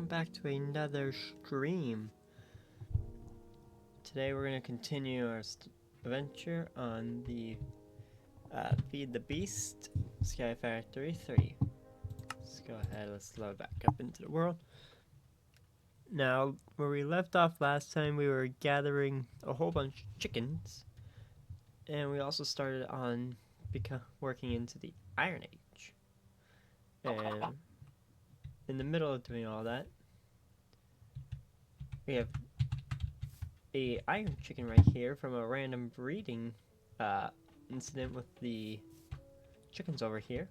back to another stream. Today we're going to continue our adventure on the Feed the Beast Sky Factory 3. Let's go ahead, let's load back up into the world. Now, where we left off last time, we were gathering a whole bunch of chickens. And we also started on working into the Iron Age. And in the middle of doing all that, we have a iron chicken right here from a random breeding incident with the chickens over here.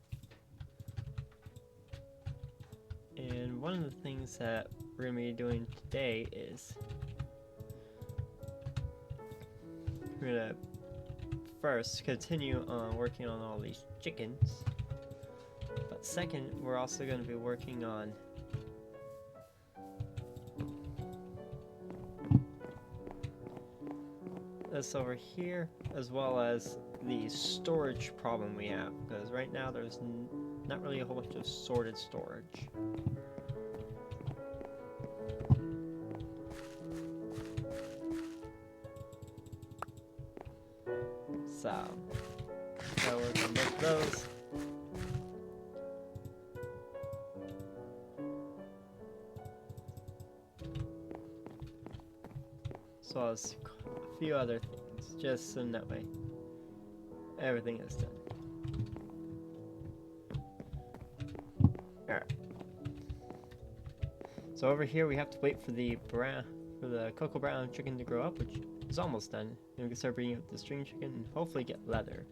And one of the things that we're going to be doing today is we're going to first continue on working on all these chickens. But second, we're also going to be working on this over here, as well as the storage problem we have, because right now there's not really a whole bunch of sorted storage. So, gotta work on both of those. As well as a few other things, just so that way everything is done. Alright. So over here we have to wait for the cocoa brown chicken to grow up, which is almost done. And we can start breeding up the string chicken and hopefully get leather.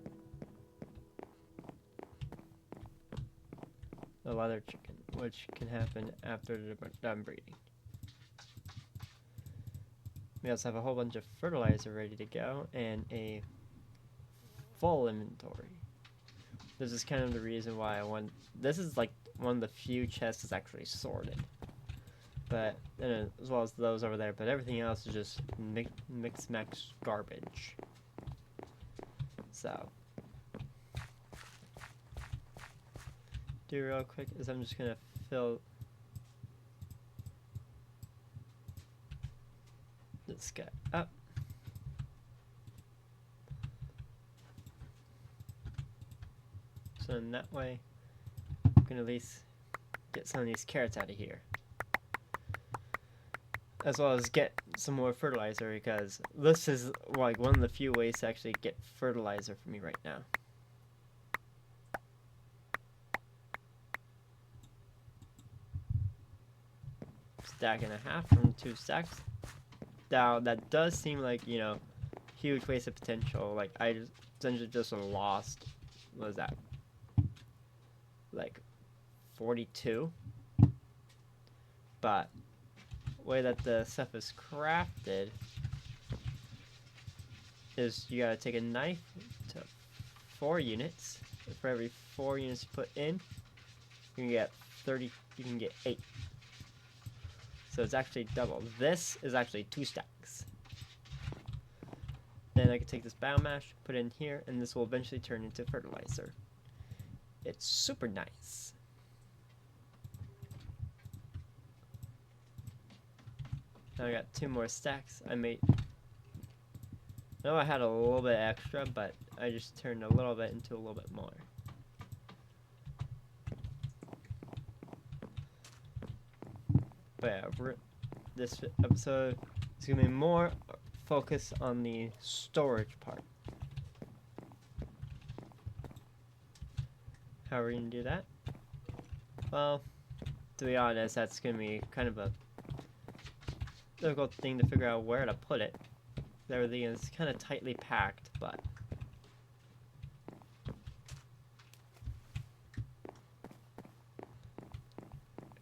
The leather chicken, which can happen after they're done breeding. We also have a whole bunch of fertilizer ready to go and a full inventory. This is kind of the reason why this is like one of the few chests that's actually sorted. But, as well as those over there, but everything else is just mix-max garbage. So, do real quick is I'm just gonna fill this guy up. So in that way, I'm gonna at least get some of these carrots out of here. As well as get some more fertilizer, because this is like one of the few ways to actually get fertilizer for me right now. Stack and a half from 2 stacks. Now that does seem like, you know, huge waste of potential. Like I just essentially just lost, what was that, like 42? But way that the stuff is crafted is you gotta take a knife to 4 units. For every 4 units you put in, you can get 30. You can get 8. So it's actually double. This is actually 2 stacks. Then I can take this biomass, put it in here, and this will eventually turn into fertilizer. It's super nice. Now I got 2 more stacks. I know I had a little bit extra, but I just turned a little bit into a little bit more. But yeah, this episode is going to be more focused on the storage part. How are we going to do that? Well, to be honest, that's going to be kind of a difficult thing to figure out where to put it. Everything is kind of tightly packed, but I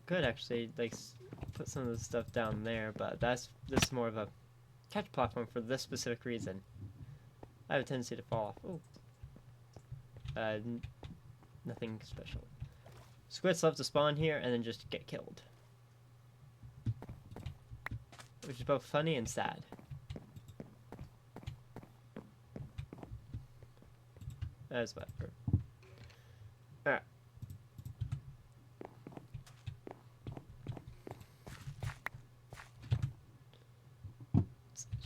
could actually like put some of the stuff down there, but this is more of a catch platform for this specific reason. I have a tendency to fall off. Oh, nothing special. Squids love to spawn here and then just get killed, which is both funny and sad. That's whatever. Alright.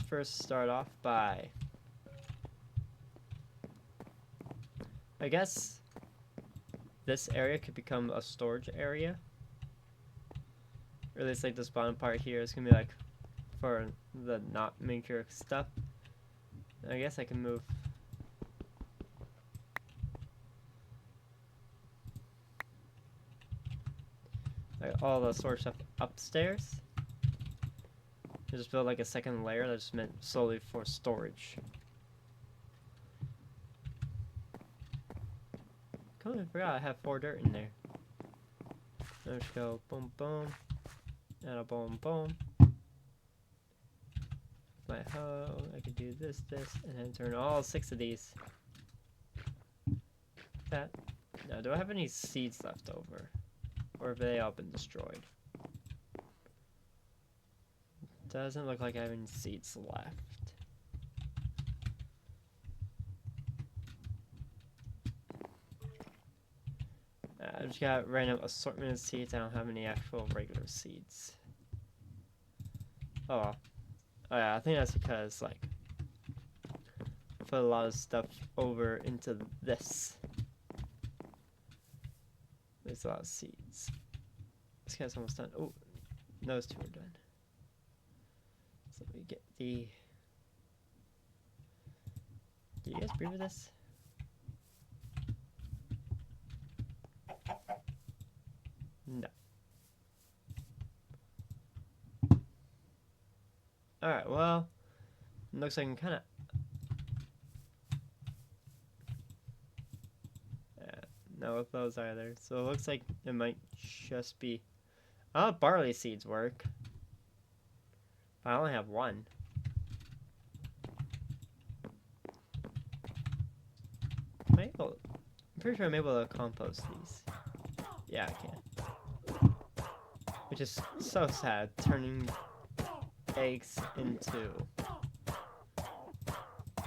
first start off by, I guess this area could become a storage area. Or at least like this bottom part here is gonna be like for the not major stuff. I guess I can move. Like all the storage stuff upstairs. Just build like a second layer that's meant solely for storage. Completely forgot I have 4 dirt in there. Let's go boom boom. And a boom boom. My hoe, I can do this, and then turn all 6 of these. That. Now, do I have any seeds left over? Or have they all been destroyed? Doesn't look like I have any seeds left. I just got random assortment of seeds. I don't have any actual regular seeds. Oh well. Oh yeah, I think that's because like put a lot of stuff over into this. There's a lot of seeds. This guy's almost done. Oh, those 2 are done. So we get the. Do you guys agree with this? No. Alright, well, looks like I can kind of. No, with those either. So it looks like it might just be. Oh, barley seeds work. But I only have 1. I'm pretty sure I'm able to compost these. Yeah, I can. Which is so sad, turning eggs into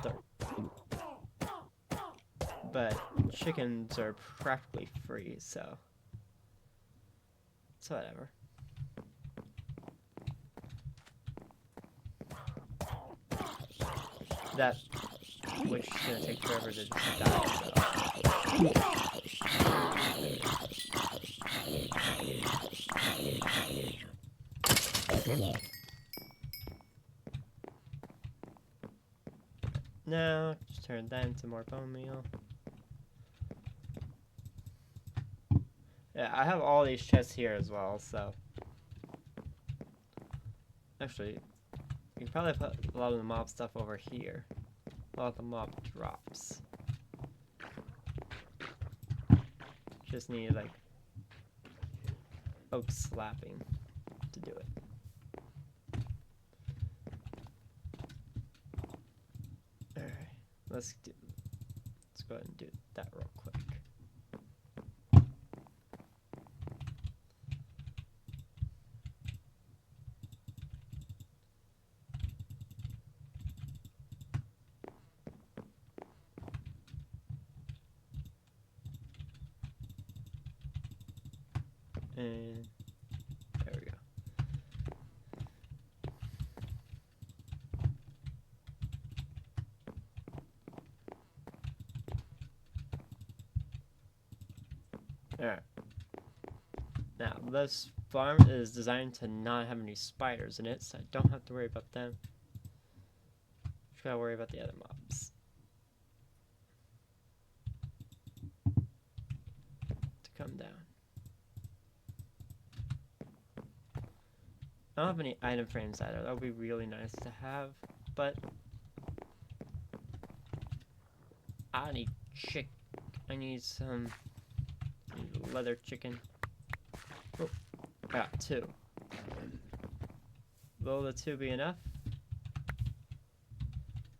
dirt. But chickens are practically free, so it's whatever. That which is gonna take forever to die. So. Now, just turn that into more bone meal. Yeah, I have all these chests here as well, so. Actually, you can probably put a lot of the mob stuff over here. A lot of the mob drops. Just need, like, oak slapping to do it. Alright, let's go ahead and do that real quick. And there we go. Alright. Now, this farm is designed to not have any spiders in it, so I don't have to worry about them. Just gotta worry about the other mobs. To come down. I don't have any item frames either. That would be really nice to have, but I need I need some leather chicken. Oh, I got 2. Will the 2 be enough?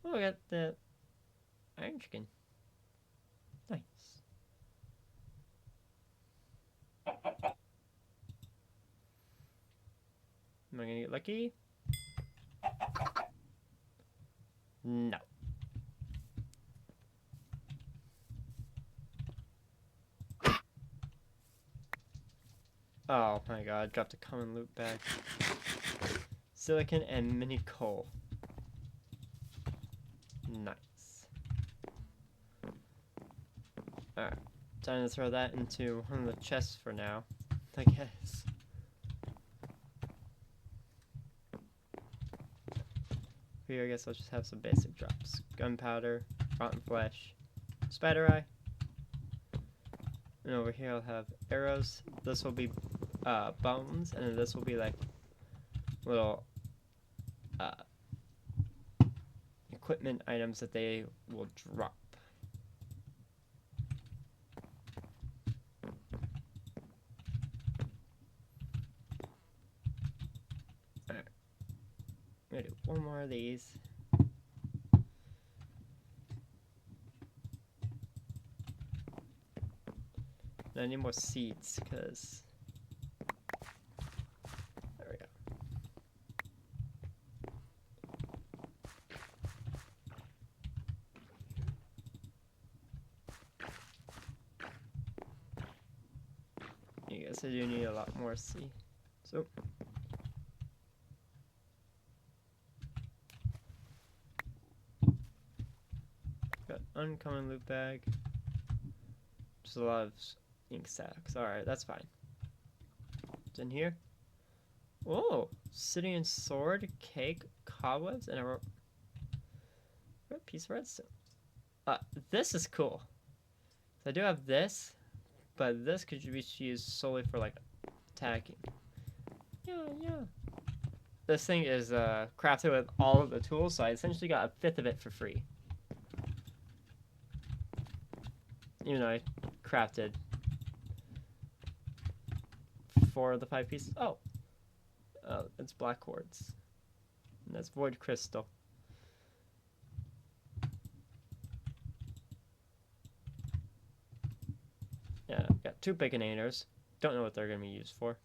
Oh, I got the iron chicken. Nice. Am I gonna get lucky? No. Oh my god, I dropped a common loot bag. Silicon and mini coal. Nice. Alright. Time to throw that into one of the chests for now, I guess. Here, I guess I'll just have some basic drops. Gunpowder, rotten flesh, spider eye. And over here I'll have arrows. This will be bones, and then this will be like little equipment items that they will drop. Alright. I'm gonna do one more of these. I need more seeds, because... There we go. I guess I do need a lot more seeds. So... Got uncommon loot bag. Just a lot of ink sacks. Alright, that's fine. It's in here. Oh! Obsidian sword, cake, cobwebs, and a red piece of redstone. This is cool. So I do have this, but this could be used solely for like attacking. Yeah. This thing is crafted with all of the tools, so I essentially got a fifth of it for free. Even though I crafted 4 of the 5 pieces. Oh, it's black quartz. And that's void crystal. Yeah, got 2 baconators. Don't know what they're going to be used for.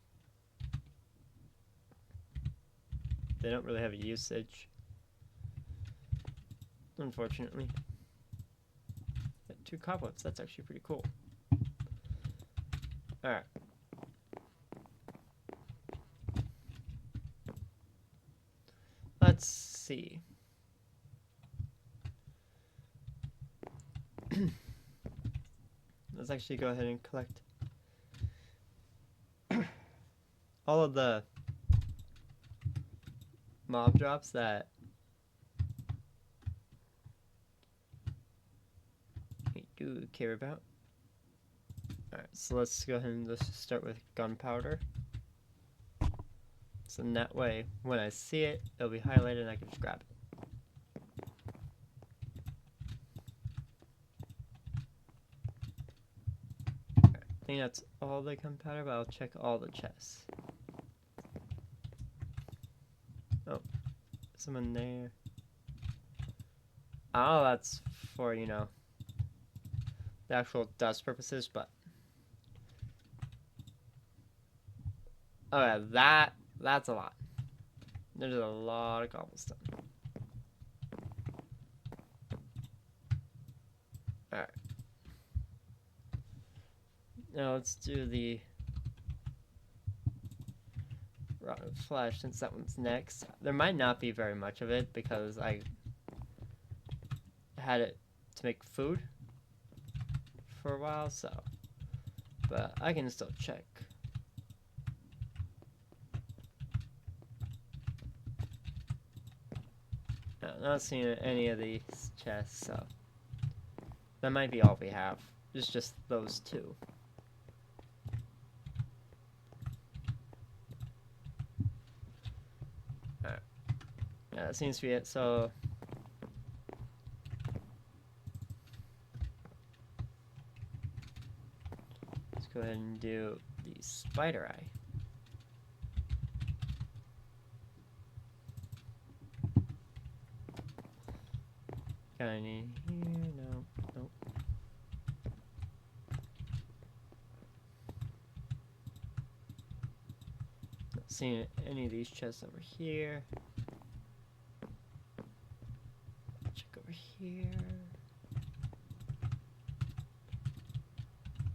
They don't really have a usage, unfortunately. Got 2 cobwebs. That's actually pretty cool. Alright. Let's see. Let's actually go ahead and collect all of the mob drops that we do care about. Alright, so let's go ahead and just start with gunpowder. So in that way, when I see it, it'll be highlighted and I can just grab it. Right, I think that's all the gunpowder, but I'll check all the chests. Oh, someone there. Oh, that's for, you know, the actual dust purposes, but... Oh yeah, that's a lot. There's a lot of cobblestone. Alright. Now let's do the rotten flesh, since that one's next. There might not be very much of it because I had it to make food for a while, so. But I can still check. No, not seeing any of these chests, so that might be all we have. It's just those 2. Alright. Yeah, that seems to be it, so let's go ahead and do the spider eye. Got any here? No. Nope. Not seeing any of these chests over here. Check over here.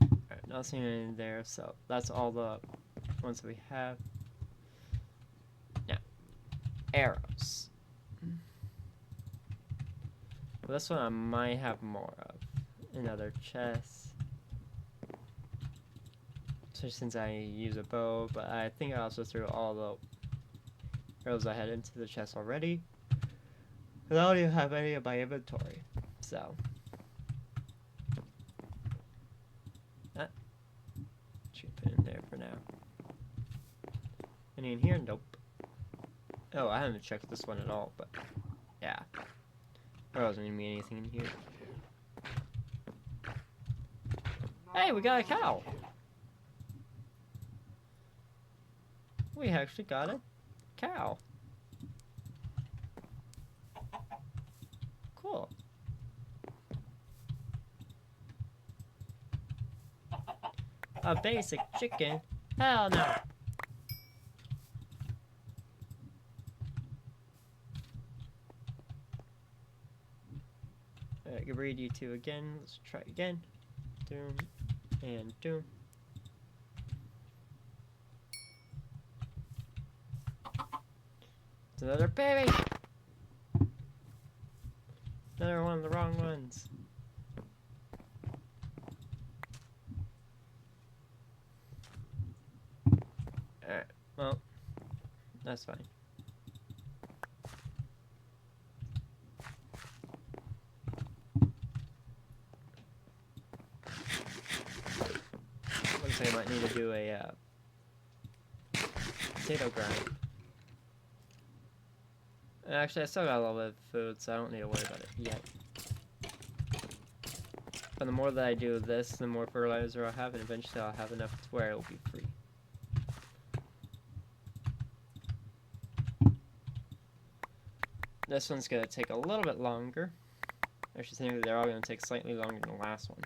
Alright, not seeing any there, so that's all the ones that we have. Now, arrows. This one I might have more of. Another chest. Especially since I use a bow, but I think I also threw all the arrows I had into the chest already. And I don't even have any of my inventory. So. That should put in there for now. Any in here? Nope. Oh, I haven't checked this one at all, but yeah. There wasn't gonna be anything in here. Hey, we got a cow! We actually got a cow. Cool. A basic chicken? Hell no! Alright, I can breed you two again. Let's try again. Doom and doom. It's another baby! Another one of the wrong ones. Alright, well, that's fine. Looks like I might need to do a potato grind. Actually, I still got a little bit of food, so I don't need to worry about it yet. But the more that I do this, the more fertilizer I'll have, and eventually I'll have enough to where it will be free. This one's going to take a little bit longer. Actually, technically they're all going to take slightly longer than the last one.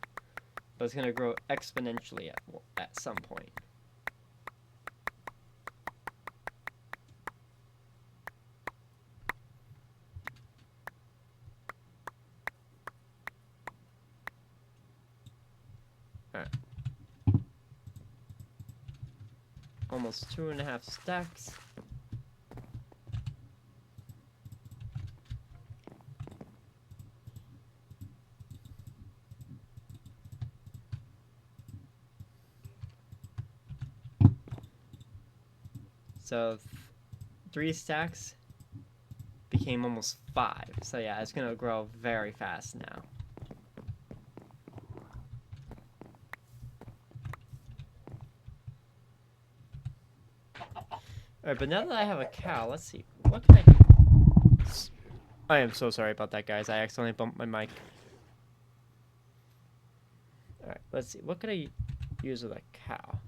But it's going to grow exponentially at some point. Alright. Almost 2.5 stacks. So 3 stacks became almost 5. So yeah, it's gonna grow very fast now. Alright, but now that I have a cow, let's see. What can I do? I am so sorry about that, guys. I accidentally bumped my mic. Alright, let's see. What could I use with a cow?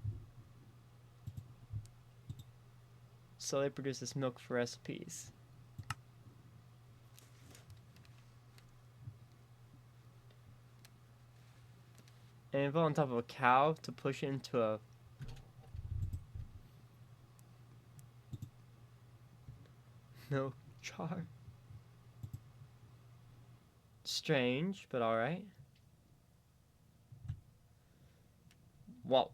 Slowly produces milk for recipes. And put on top of a cow to push it into a milk jar. Strange, but alright. Whoa.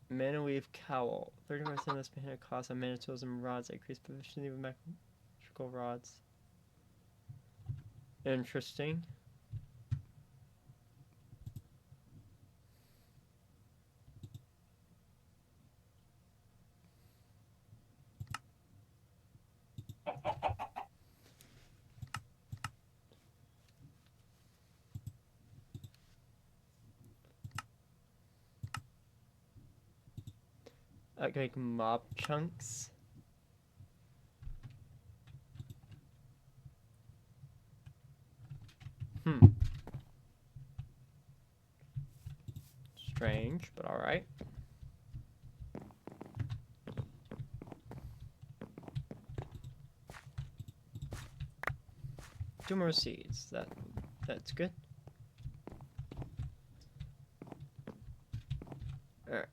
Mana weave cowl. 30% less mana cost on mana tools and rods that increase proficiency with magical rods. Interesting. I can make mob chunks. Strange, but alright. Two more seeds. That's good. Alright.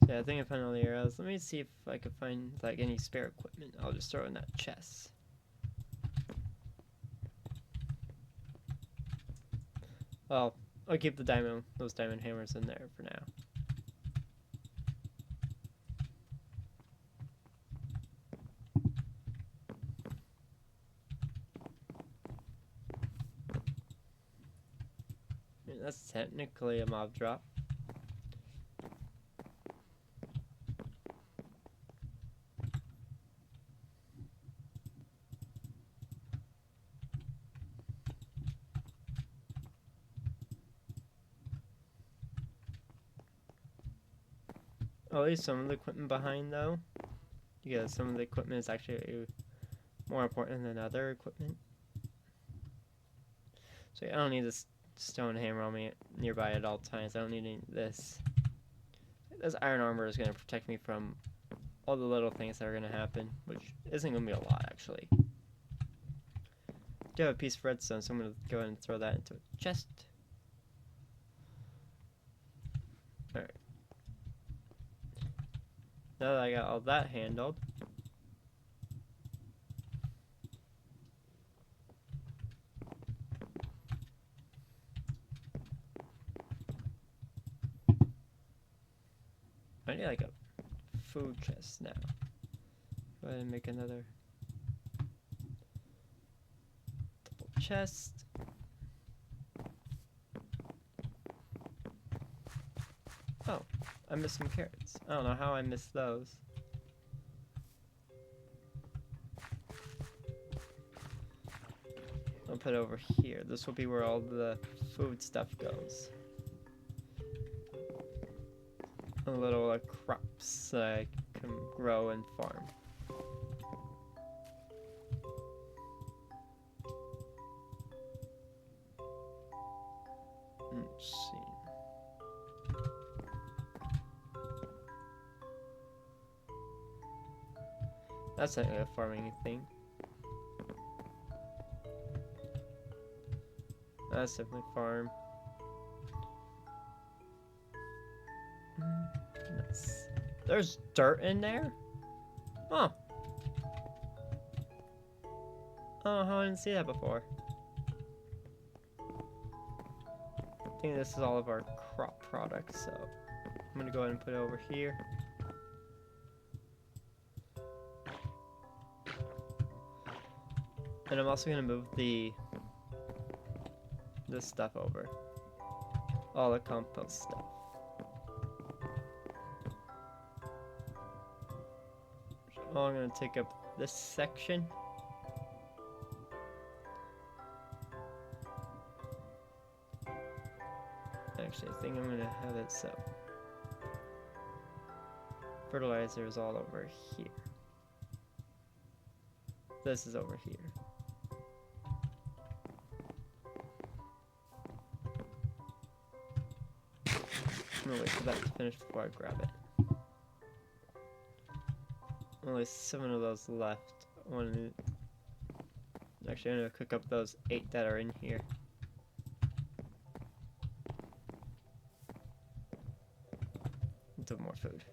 Yeah, I think I found all the arrows. Let me see if I can find like any spare equipment. I'll just throw in that chest. Well, I'll keep those diamond hammers in there for now. That's technically a mob drop. At least some of the equipment behind though. Yeah, some of the equipment is actually more important than other equipment. So I don't need this stone hammer on me nearby at all times. I don't need this. This iron armor is going to protect me from all the little things that are going to happen, which isn't going to be a lot actually. I do have a piece of redstone, so I'm going to go ahead and throw that into a chest. Alright. Now that I got all that handled, I need like a food chest now. Go ahead and make another double chest. Oh, I missed some carrots. I don't know how I missed those. I'll put it over here. This will be where all the food stuff goes. A little crops that I can grow and farm. Let's see. That's not a farming thing. That's definitely farm. Nice. There's dirt in there? Huh. I don't know how I didn't see that before. I think this is all of our crop products, so I'm gonna go ahead and put it over here. And I'm also gonna move this stuff over. All the compost stuff. So I'm gonna take up this section. Actually, I think I'm gonna have it so fertilizer is all over here. This is over here. I'm gonna wait for that to finish before I grab it. Only 7 of those left. Actually, I'm gonna cook up those 8 that are in here. Into more food.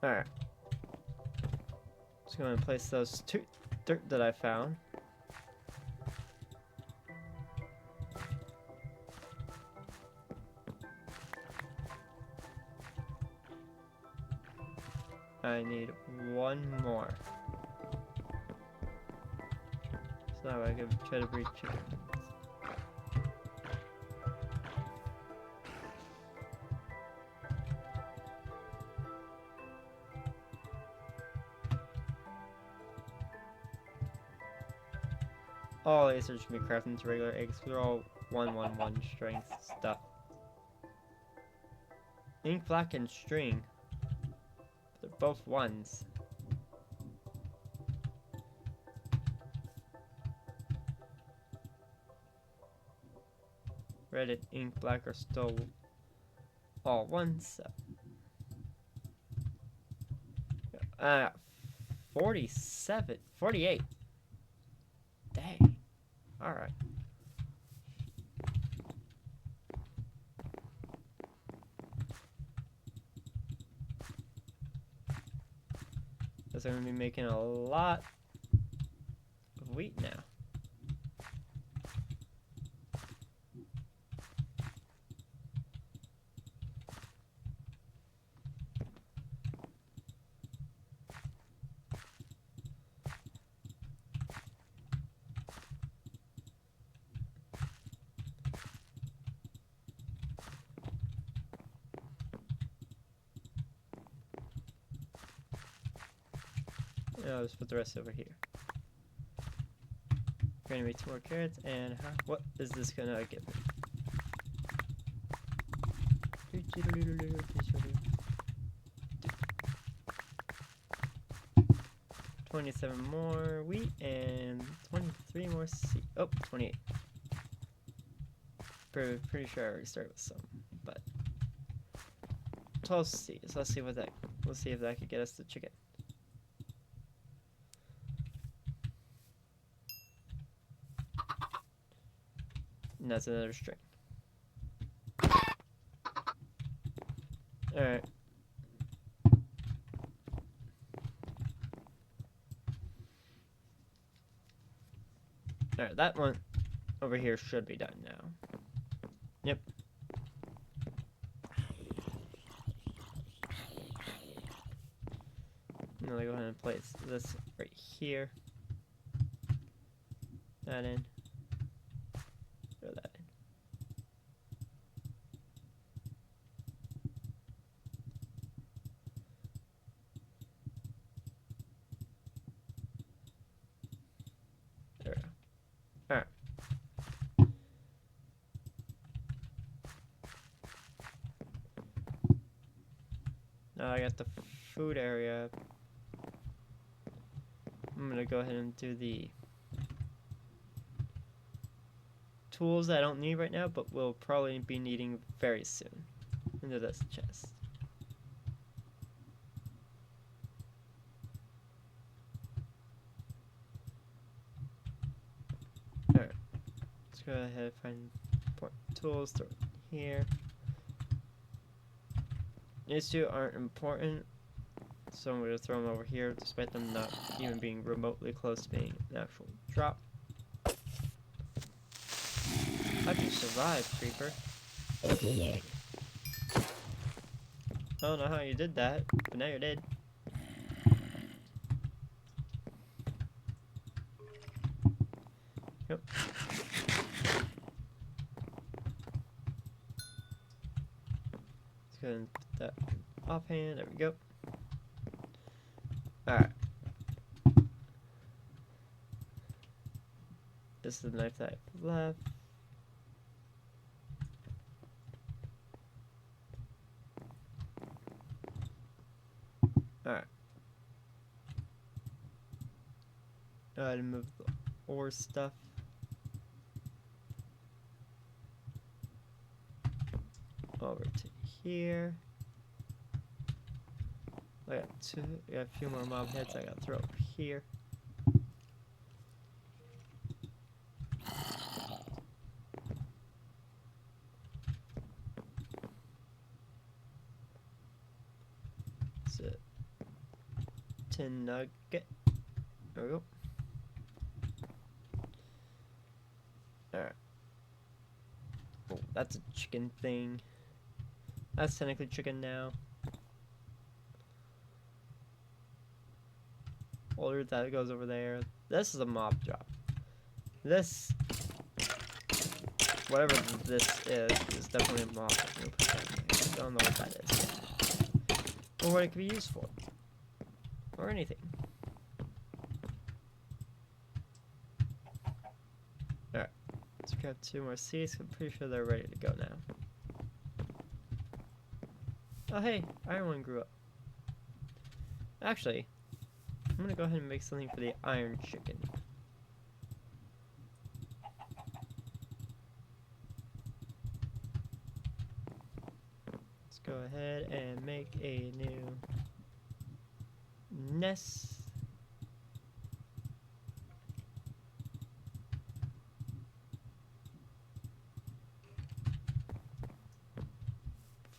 Alright. Just going to place those 2 dirt that I found. I need 1 more. So I can try to breed chickens. All lasers can be crafted into regular eggs. They're all 1/1/1 strength stuff. Ink black and string. They're both 1s. Red and ink black are still all 1s. So. 47, 48. Dang. Alright. Guess I'm gonna be making a lot of wheat now. And I'll just put the rest over here. Gonna make 2 more carrots, and what is this gonna give me? 27 more wheat and 23 more seed. Oh, 28. Pretty sure I already started with some, but 12 seeds. Let's see what that. We'll see if that could get us the chicken. And that's another string. Alright. Alright, that one over here should be done now. Yep. I'm gonna go ahead and place this right here. That in. Throw that in. There we go. Alright. Now I got the food area. I'm gonna go ahead and do the tools I don't need right now, but we'll probably be needing very soon into this chest. Alright, let's go ahead and find important tools, throw it here. These two aren't important, so I'm going to throw them over here despite them not even being remotely close to being an actual drop. How'd you survive, creeper? I don't know how you did that, but now you're dead. Yep. Let's go ahead and put that offhand. There we go. Alright. This is the knife that I left. Alright. Go ahead and move the ore stuff. Over to here. I got a few more mob heads I gotta throw over here. That's it. Tin nugget. There we go. Alright. Oh, that's a chicken thing. That's technically chicken now. Older that goes over there. This is a mob drop. This, whatever this is definitely a mob. I don't know what that is. Or what it could be used for. Or anything. Alright. Let's grab 2 more seeds. I'm pretty sure they're ready to go now. Oh hey, iron one grew up. Actually, I'm gonna go ahead and make something for the iron chicken. Let's go ahead and make a new nest.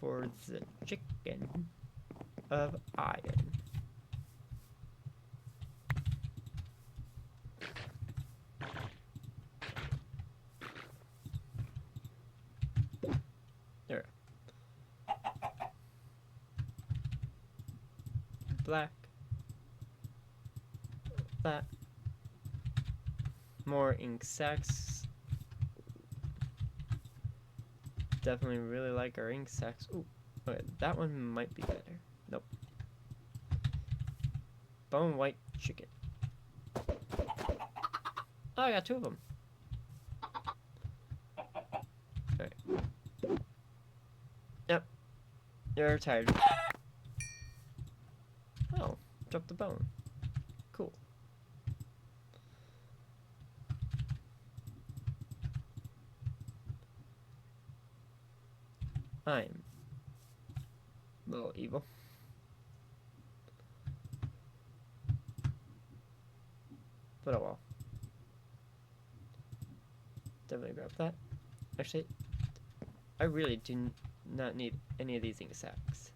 For the chicken of iron. There. Black. That. More ink sacks. Definitely really like our ink sacks. Ooh, okay, that one might be better. Nope. Bone white chicken. Oh, I got 2 of them. Alright. Yep. You're tired. Oh, dropped the bone. Cool. I'm a little evil. But oh well. Definitely grab that. Actually, I really do not need any of these ink sacs.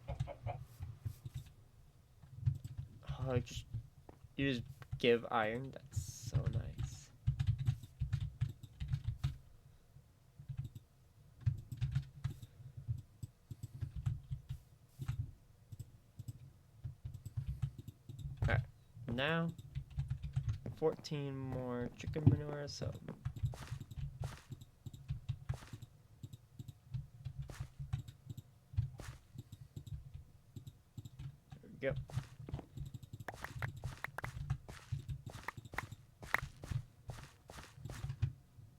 Oh, you just give iron. That's so nice. Alright, now 14 more chicken manure, so there we go.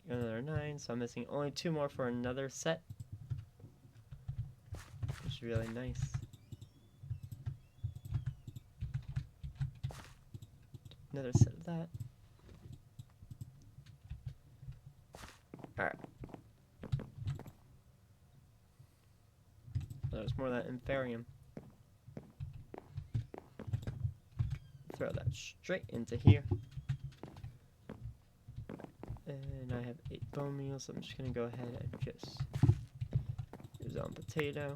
Another 9, so I'm missing only 2 more for another set, which is really nice. Another set of that. Alright. There's more of that Inferium. Throw that straight into here. And I have 8 bone meal, so I'm just gonna go ahead and just use on potato.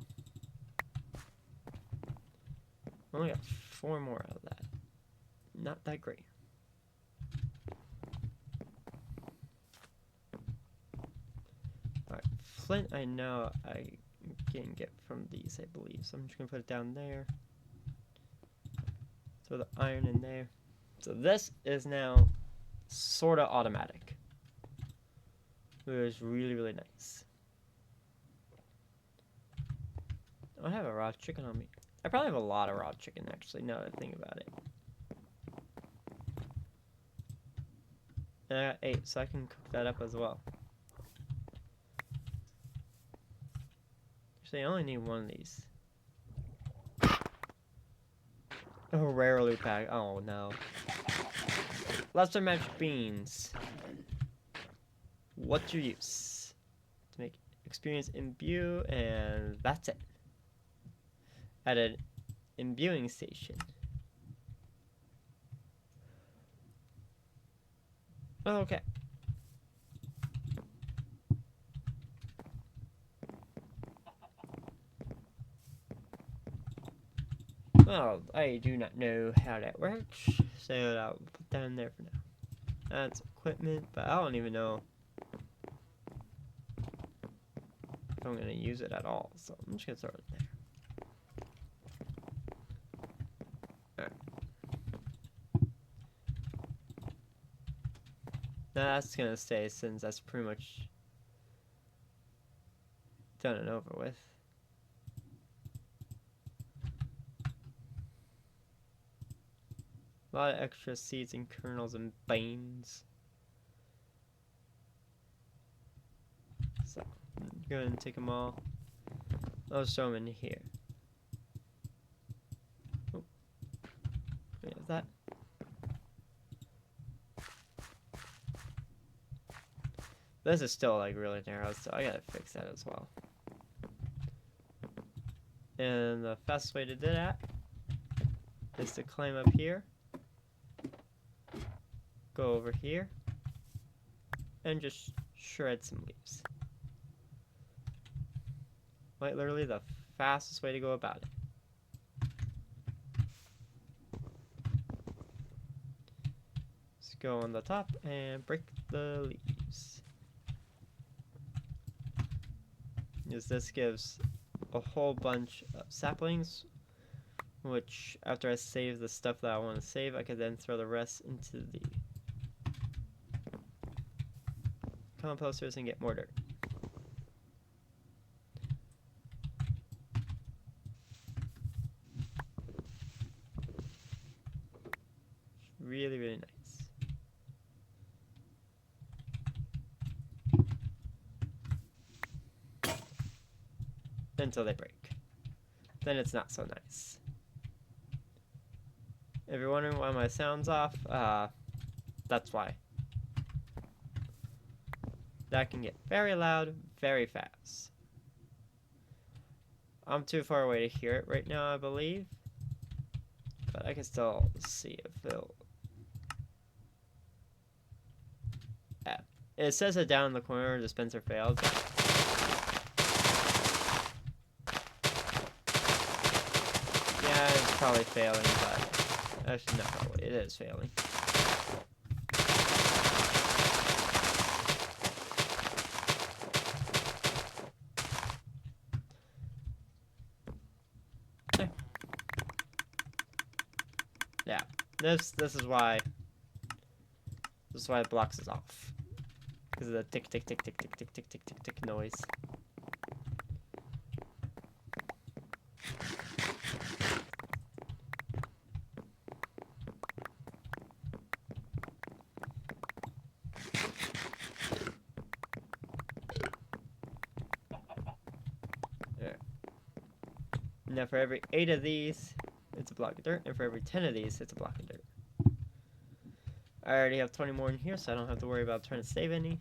Only got 4 more out of that. Not that great. Alright, flint I know I can get from these, I believe. So I'm just gonna put it down there. Throw the iron in there. So this is now sorta automatic. Which is really, really nice. I have a raw chicken on me. I probably have a lot of raw chicken actually, now that I think about it. And I got 8, so I can cook that up as well. Actually, I only need 1 of these. Oh, rare loot pack. Oh no. Lesser magic beans. What's your use? To make experience imbue, and that's it. At an imbuing station. Okay. Well, I do not know how that works, so I'll put that in there for now. That's equipment, but I don't even know if I'm gonna use it at all, so I'm just gonna throw it there. Alright. That's gonna stay since that's pretty much done and over with. A lot of extra seeds and kernels and beans. So, I'm going to take them all. I'll show them in here. Oh, we have that. This is still like really narrow, so I gotta fix that as well. And the fastest way to do that is to climb up here, go over here, and just shred some leaves. Like literally the fastest way to go about it. Let's go on the top and break the leaves. Because this gives a whole bunch of saplings, which after I save the stuff that I want to save, I could then throw the rest into the composters and get more dirt. really, really nice. Until they break. Then it's not so nice. If you're wondering why my sound's off, that's why. That can get very loud, very fast. I'm too far away to hear it right now, I believe. But I can still see if it'll... Yeah. It says it down in the corner, dispenser failed. Yeah, it's probably failing, but... Actually, not probably. It is failing. Yeah, this is why it blocks us off, because of the tick tick tick tick tick tick tick tick tick tick noise. There. Now for every 8 of these, it's a block of dirt, and for every 10 of these, it's a block of dirt. I already have 20 more in here, so I don't have to worry about trying to save any.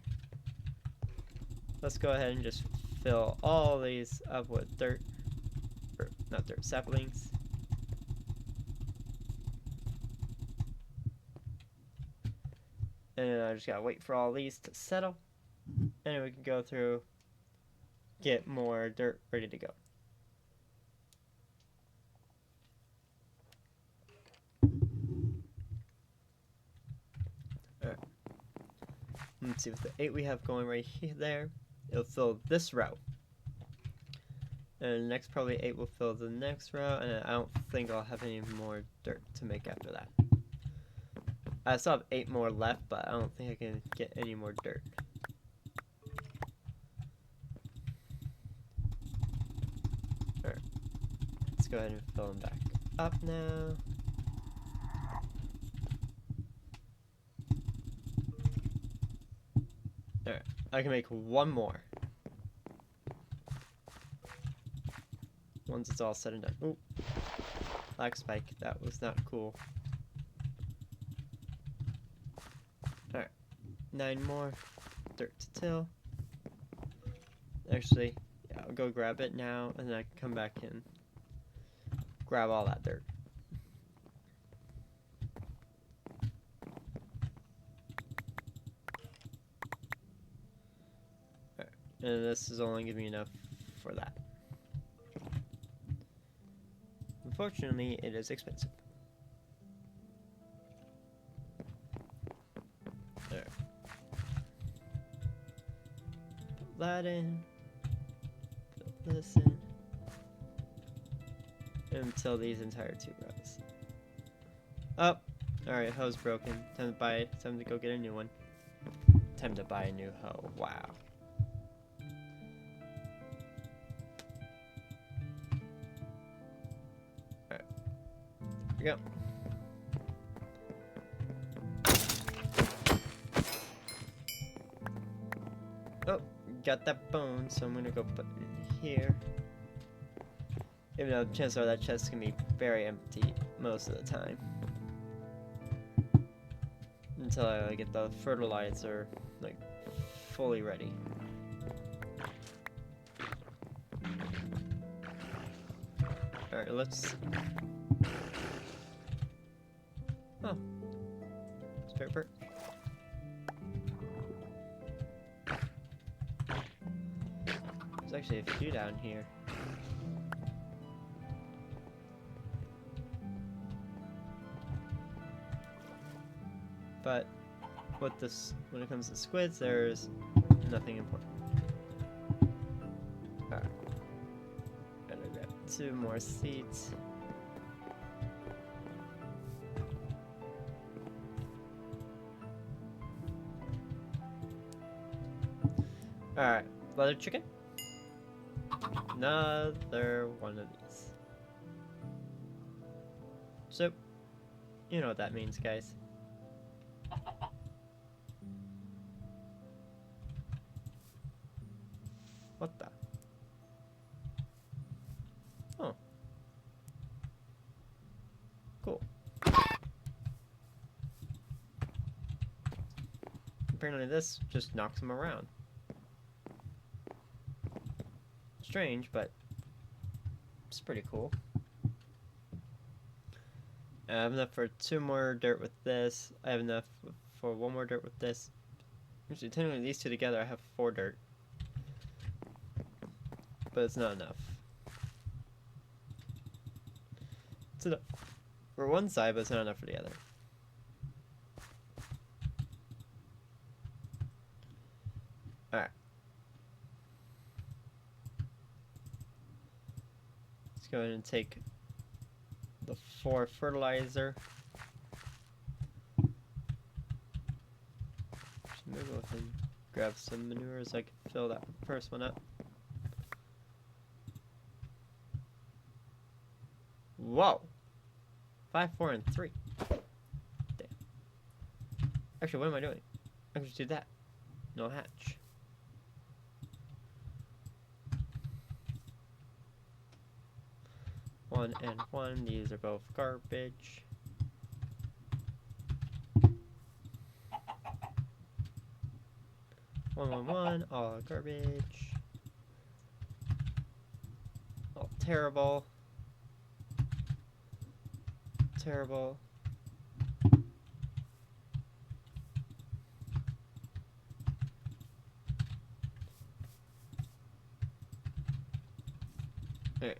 Let's go ahead and just fill all these up with dirt. Or, not dirt, saplings. And I just gotta wait for all these to settle. And then we can go through, get more dirt ready to go. Alright. Let's see, with the 8 we have going right here, there, it'll fill this row. And the next probably 8 will fill the next row, and I don't think I'll have any more dirt to make after that. I still have 8 more left, but I don't think I can get any more dirt. Alright. Let's go ahead and fill them back up now. Alright. I can make one more. Once it's all said and done. Ooh. Black spike. That was not cool. Alright. 9 more. Dirt to till. Actually, yeah, I'll go grab it now, and then I can come back and grab all that dirt. Alright. And this is only giving me enough for that. Unfortunately, it is expensive. There. Put that in. Put this in. Until these entire 2 rows. Oh! Alright, hoe's broken. Time to buy it. Time to go get a new one. Time to buy a new hoe. Wow. Here we go. Oh, got that bone, so I'm gonna go put it in here. Even though chances are that chest can be very empty most of the time. Until I get the fertilizer, like, fully ready. Alright, let's... Oh. Spare part. There's actually a few down here. But with this, when it comes to squids, there's nothing important. Alright. Gotta grab 2 more seeds. Alright, leather chicken. Another one of these. So, you know what that means, guys. apparently this just knocks them around. Strange, but it's pretty cool. I have enough for 2 more dirt with this. I have enough for 1 more dirt with this. Actually, technically these 2 together I have 4 dirt. But it's not enough. It's enough for one side, but it's not enough for the other. Alright. Let's go ahead and take the 4 fertilizer. Maybe go ahead and grab some manure so I can fill that first one up. Whoa! 5, 4, and 3. Damn. Actually, what am I doing? I can just do that. No hatch. One and 1. These are both garbage. One, all garbage. All terrible. Terrible. Okay. I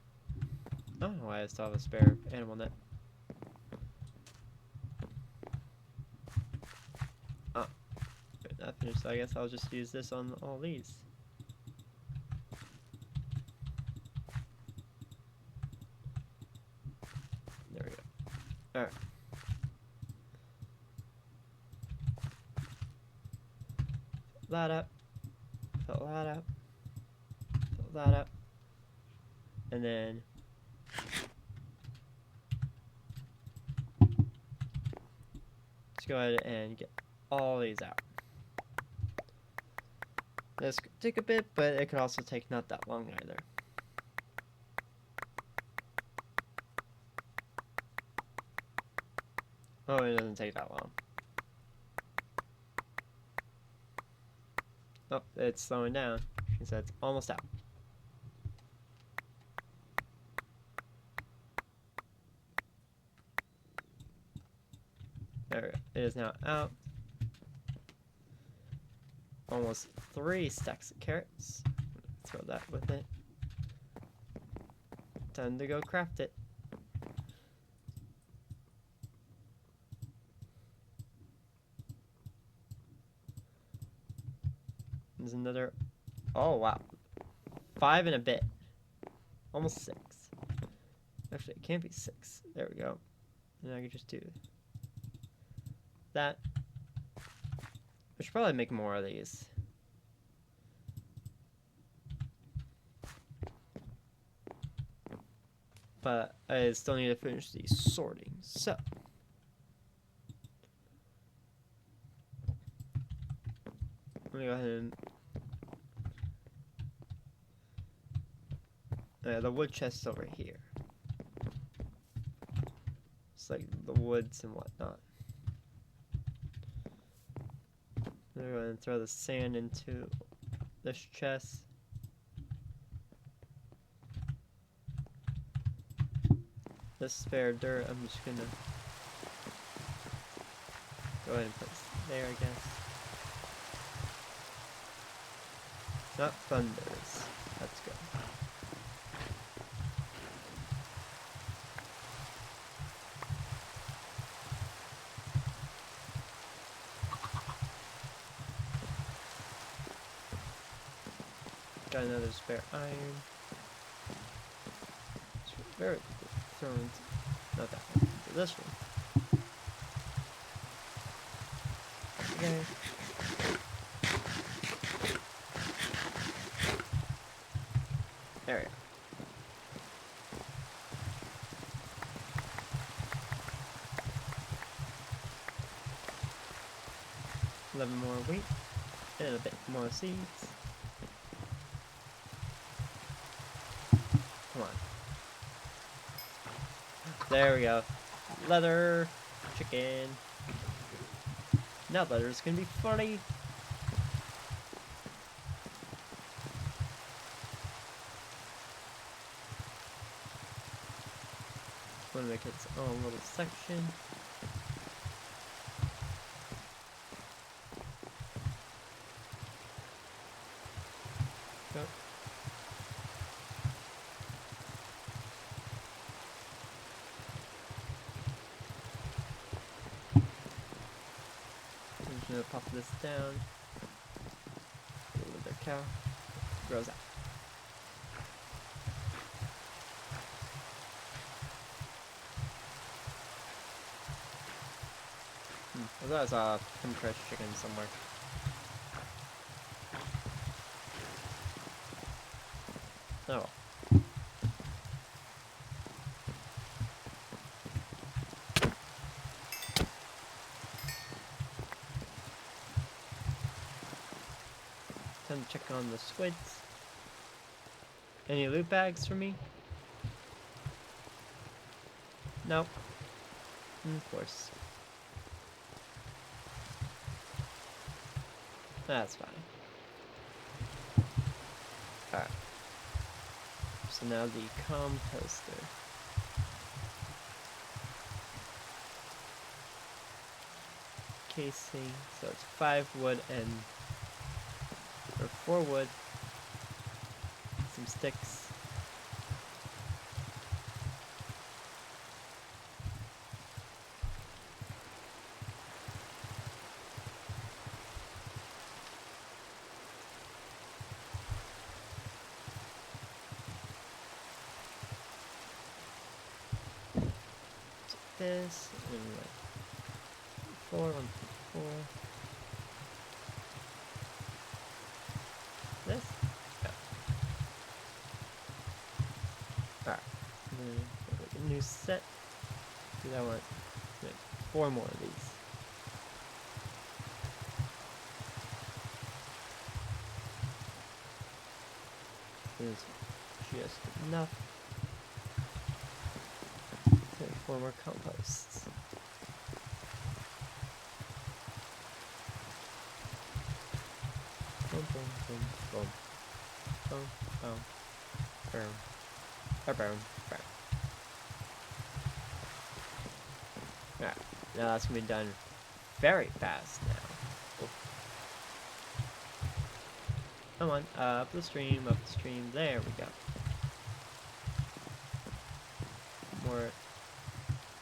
don't know why I still have a spare animal net. Oh. Not finished, so I guess I'll just use this on all these. There we go. Alright. Fill that up. Fill that up. Fill that up. And then let's go ahead and get all these out. This could take a bit, but it could also take not that long either. Oh, it doesn't take that long. Oh, it's slowing down. It says it's almost out. There we go. It is now out. Almost 3 stacks of carrots. Throw that with it. Time to go craft it. There's another. Oh wow, 5 and a bit. Almost 6. Actually, it can't be 6. There we go. And I can just do that. I should probably make more of these. But I still need to finish the sorting. So let me go ahead and the wood chest's over here. It's like the woods and whatnot. I'm going to throw the sand into this chest. This spare dirt, I'm just gonna go ahead and put there, I guess. Not thunders. Let's go. Got another spare iron. It's very thrown into, not that one, into this one. Okay. There we go. A little more wheat and a bit more seeds. Come on. There we go. Leather, chicken. Now leather's gonna be funny. want to make its own little section. Go. I'm just gonna pop this down. A little bit of cow. Grows out. I thought I saw a compressed chicken somewhere. Oh well. Time to check on the squids. Any loot bags for me? Nope. Of course. That's fine. Alright. So now the composter. Casing. So it's 5 wood and... or 4 wood. Some sticks. This and like 4, 1, 4. This? Yeah. Alright. Like a new set. Dude, I want like 4 more of these. There's just enough. 4 more composts. Boom, boom, boom, boom. Boom, boom. Boom. Boom, boom, boom. Alright, now that's gonna be done very fast now. Come on, up the stream, there we go. More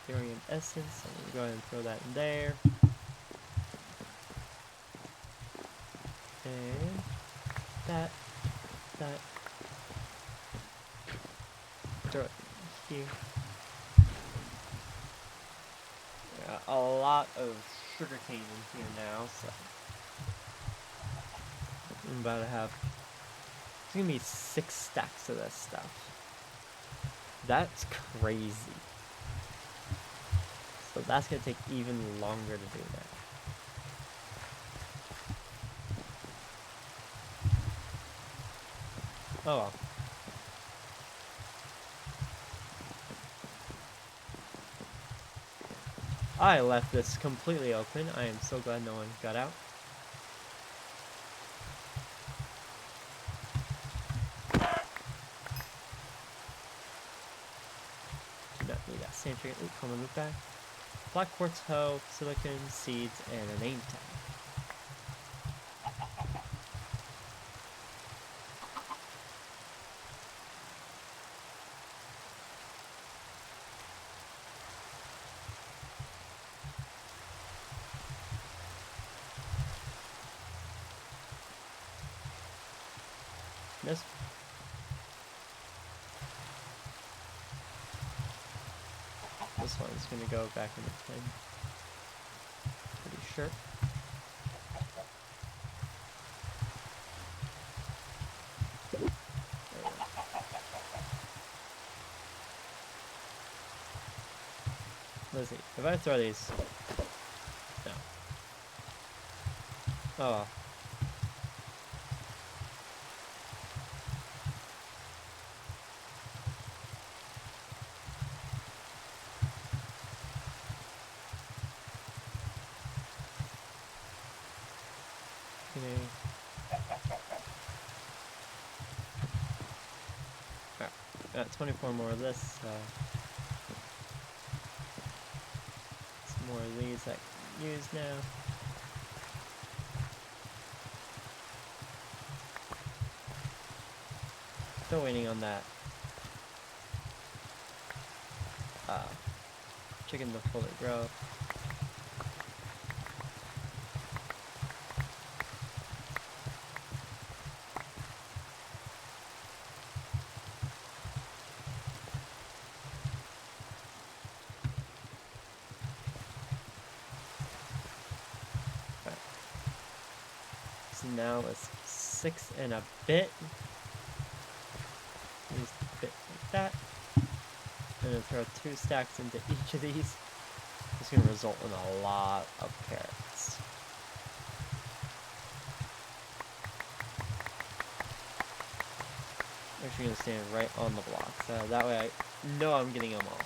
Ethereum essence, I'm gonna go ahead and throw that in there. And that, throw it here. Yeah, a lot of sugarcane in here now, so I'm about to have, it's gonna be 6 stacks of this stuff. That's crazy. So that's gonna take even longer to do that. Oh well. I left this completely open. I am so glad no one got out. Do not need that sand tree. Ooh, common loot bag. Black quartz hoe, silicon, seeds, and a name tag. This one's gonna go back in the tin. Pretty sure. Let's see. If I throw these, no. Oh well. Alright, got 24 more of this. more of these I can use now. Still waiting on that chicken to fully grow. So now it's 6 and a bit. Just a bit like that. And then throw 2 stacks into each of these. It's going to result in a lot of carrots. I'm actually going to stand right on the block, so that way I know I'm getting them all.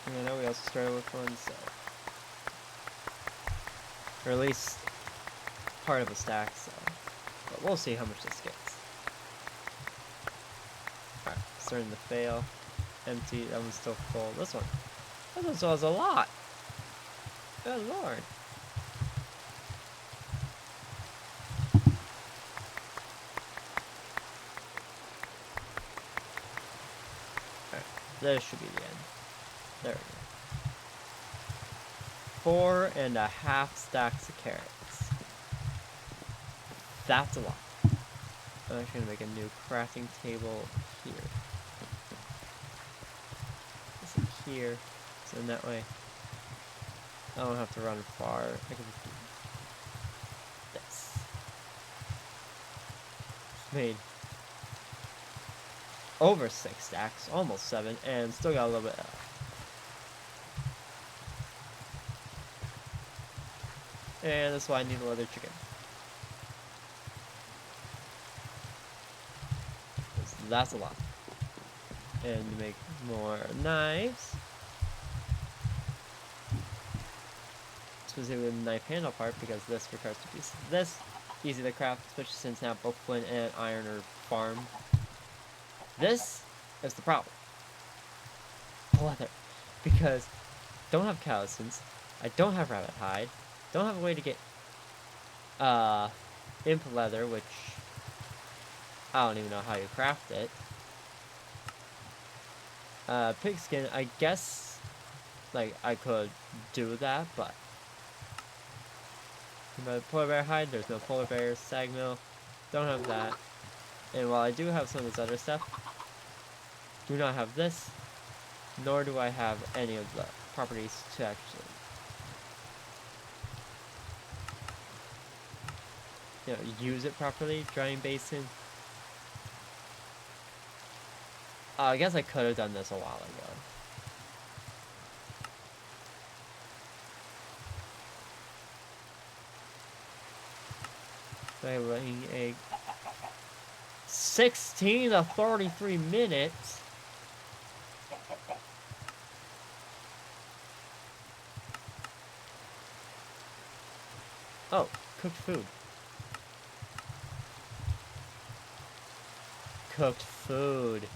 And I know we also started with one, so... Or at least part of a stack, so... But we'll see how much this gets. Alright, starting to fail. Empty, that one's still full. This one still has a lot! Good lord. Alright, this should be the end. There we go. 4.5 stacks of carrots. That's a lot. I'm actually gonna make a new crafting table here. This in here, so in that way I don't have to run far. I can do this. Made over 6 stacks, almost 7, and still got a little bit left. And that's why I need a leather chicken. That's a lot. And to make more knives, specifically the knife handle part, because this requires to be this easy to craft, especially since now both flint and iron are farmed. This is the problem. Leather, because don't have callousins, I don't have rabbit hide, don't have a way to get imp leather, which I don't even know how you craft it. Pigskin, I guess, like, I could do that, but polar bear hide, there's no polar bears. Sag mill, don't have that. And while I do have some of this other stuff, do not have this, nor do I have any of the properties to actually, you know, use it properly. Drying basin. I guess I could have done this a while ago. Laying egg. 16 to 33 minutes. Oh, cooked food. Cooked food.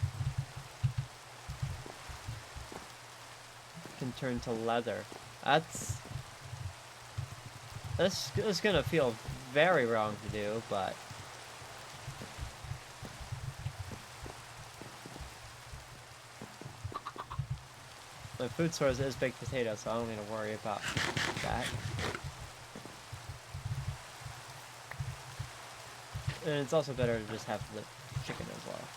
Can turn to leather. This is gonna feel very wrong to do, but my food source is baked potato, so I don't need to worry about that. And it's also better to just have the chicken as well.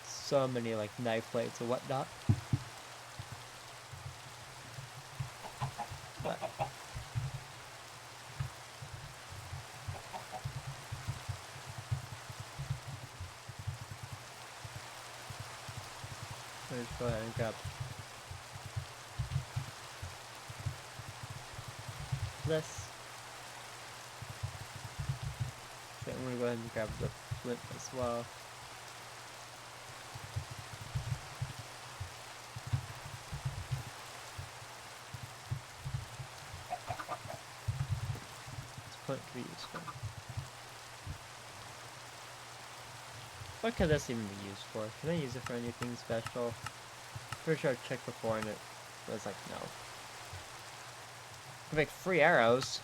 So many like knife blades and whatnot. But let's go ahead and grab this. Okay, I'm gonna go ahead and grab the flint as well. flint could be used for? What could this even be used for? Can I use it for anything special? Pretty sure I checked before and it was like, no. I can make 3 arrows.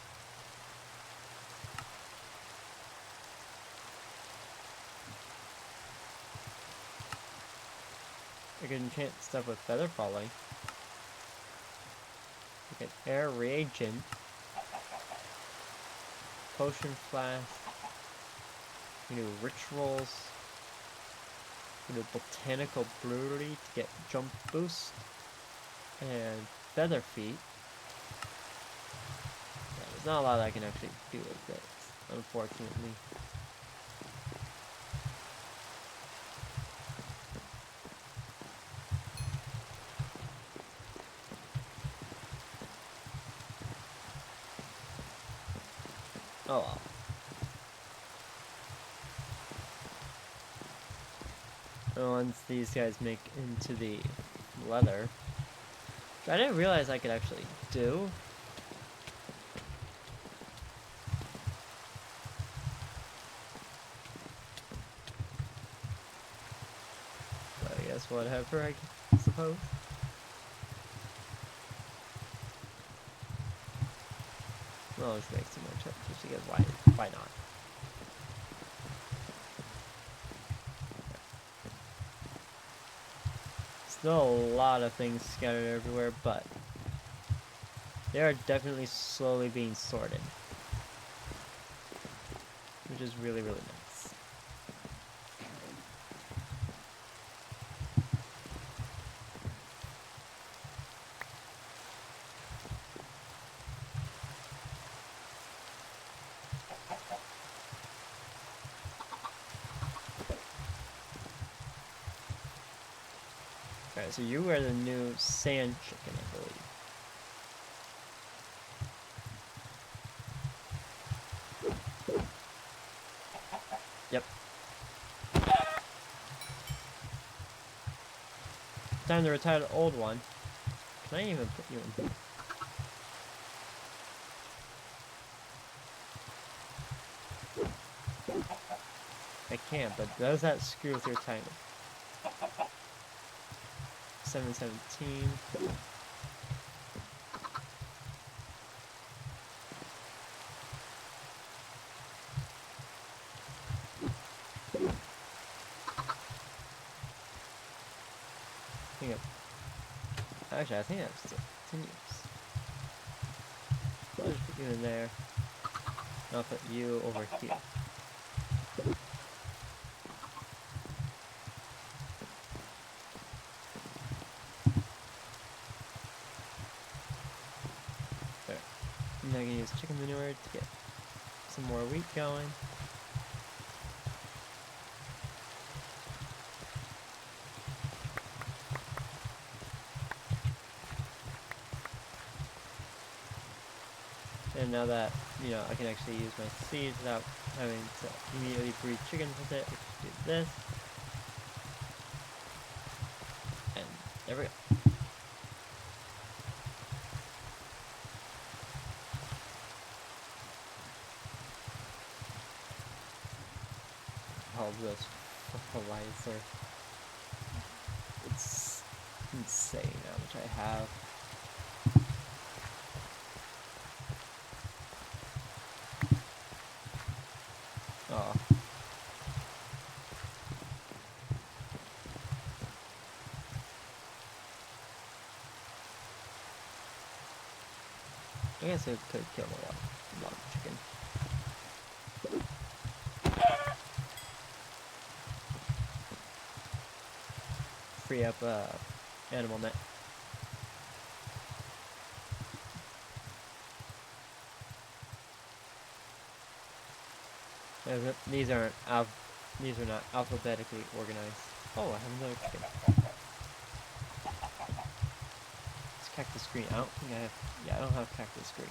I can enchant stuff with feather falling. I can air reagent. Potion flask. We do rituals. We do botanical brewery to get jump boost. And feather feet. Yeah, there's not a lot I can actually do with it, unfortunately. Oh well. Once these guys make into the leather, which I didn't realize I could actually do. But I guess whatever, I suppose. Well, let's make some more charges because why not? Still a lot of things scattered everywhere, but they are definitely slowly being sorted, which is really, really nice. Alright, so you are the new sand chicken, I believe. Yep. Time to retire the old one. Can I even put you in? I can't, but does that screw with your timing? 717. Actually, I think that still continues. So I'll just put you in there. And I'll put you over here. There. Now I can use chicken manure to get some more wheat going. And now that, you know, I can actually use my seeds without having to immediately breed chickens with it, I can do this. And there we go. All this fertilizer. It's insane how much I have. Oh. I guess it could kill a lot of chicken. Free up animal net. These are not alphabetically organized. Oh, I have another chicken. It's cactus green. I don't think I have. Yeah, I don't have cactus green.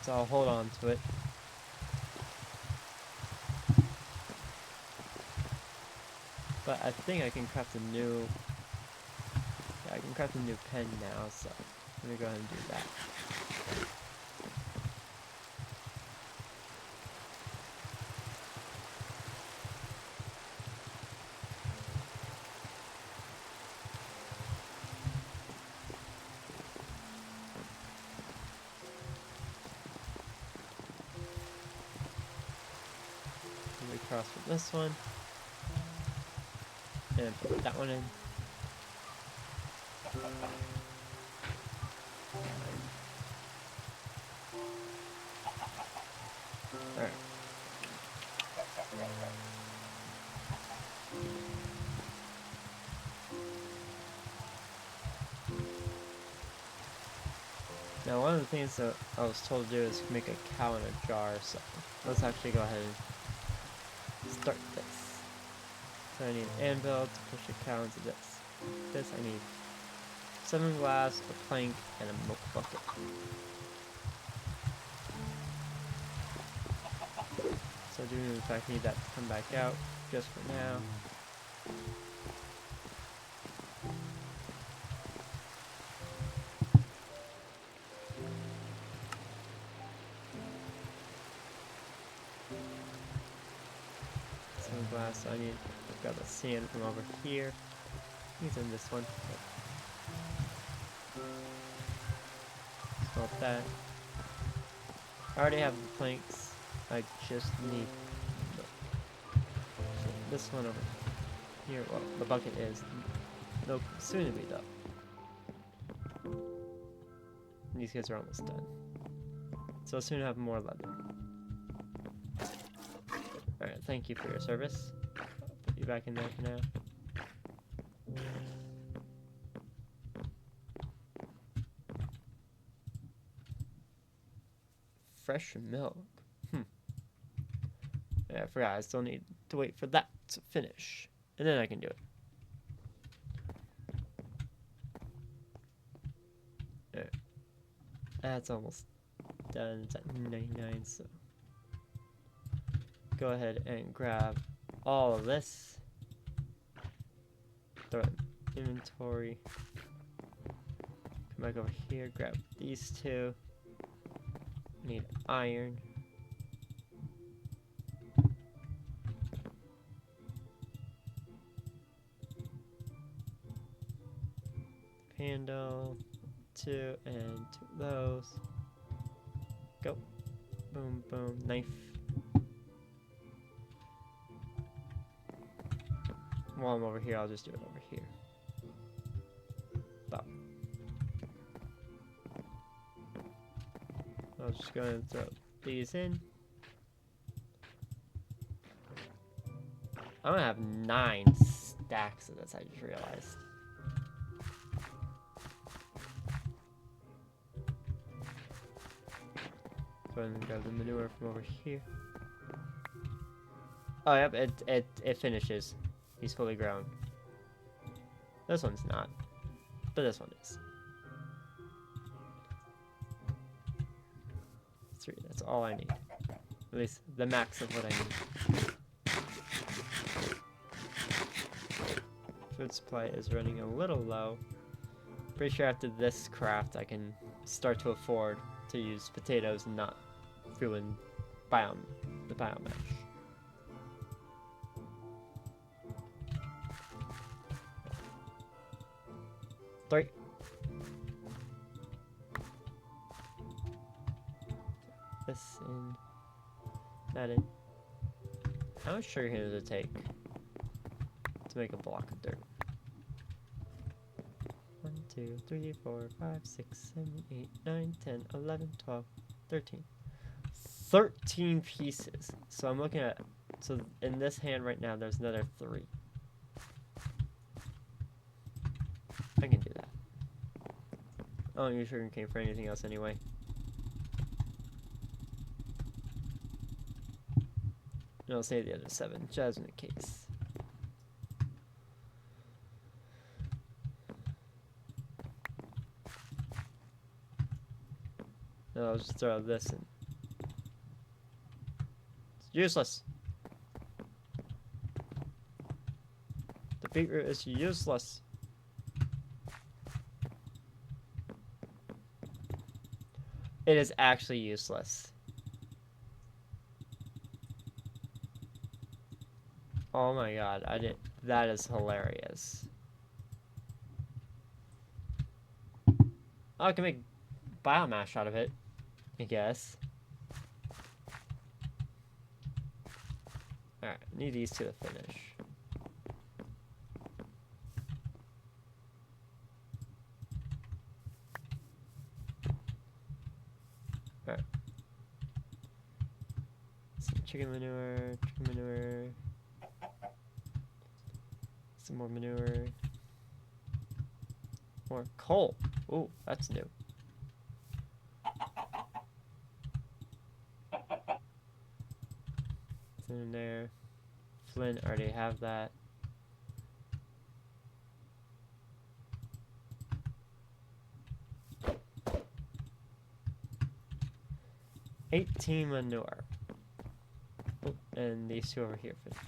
So I'll hold on to it. But I think I can craft a new can craft a new pen now, so I'm gonna go ahead and do that. We cross with this one, and put that one in. Alright. Now one of the things that I was told to do is make a cow in a jar, so let's actually go ahead and start this. So I need an anvil to push a cow into this. This I need 7 glass, a plank, and a milk bucket. So I do in fact need that to come back out, just for now. Some glass, so I need to grab the sand from over here. Using this one. Swap that. I already have the planks. I just need this one over here. Well, the bucket is no soon to be done. These guys are almost done. So I'll soon have more leather. Alright, thank you for your service. I'll put you back in there for now. Fresh milk. Yeah, I forgot. I still need to wait for that to finish. And then I can do it. Alright. That's almost done. It's at 99, so go ahead and grab all of this. Throw it in inventory. Come back over here, grab these two. Need iron. Handle, 2 and 2 of those. Go. Boom, boom, knife. While I'm over here, I'll just do it over here. Stop. I'll just go and throw these in. I'm gonna have 9 stacks of this, I just realized. Go ahead and grab the manure from over here. Oh, yep, it finishes. He's fully grown. This one's not, but this one is. 3, that's all I need. At least the max of what I need. Food supply is running a little low. Pretty sure after this craft I can start to afford to use potatoes and not ruin the biomash. Three. This in. That in. How much sugar cane does it take to make a block of dirt? 1, 2, 3, 4, 5, 6, 7, 8, 9, 10, 11, 12, 13. 13 pieces. So I'm looking at, so in this hand right now, there's another 3. I can do that. I don't use sugar cane for anything else anyway. And I'll save the other 7, just in case. No, I'll just throw this in. It's useless. The beetroot is useless. It is actually useless. Oh my god, that is hilarious. Oh, I can make biomass out of it, I guess. Alright, need these two to finish. Alright. Some chicken manure, some more manure. More coal. Ooh, that's new. It's in there. Flint, already have that. $18 manure. Oh, and these two over here finished.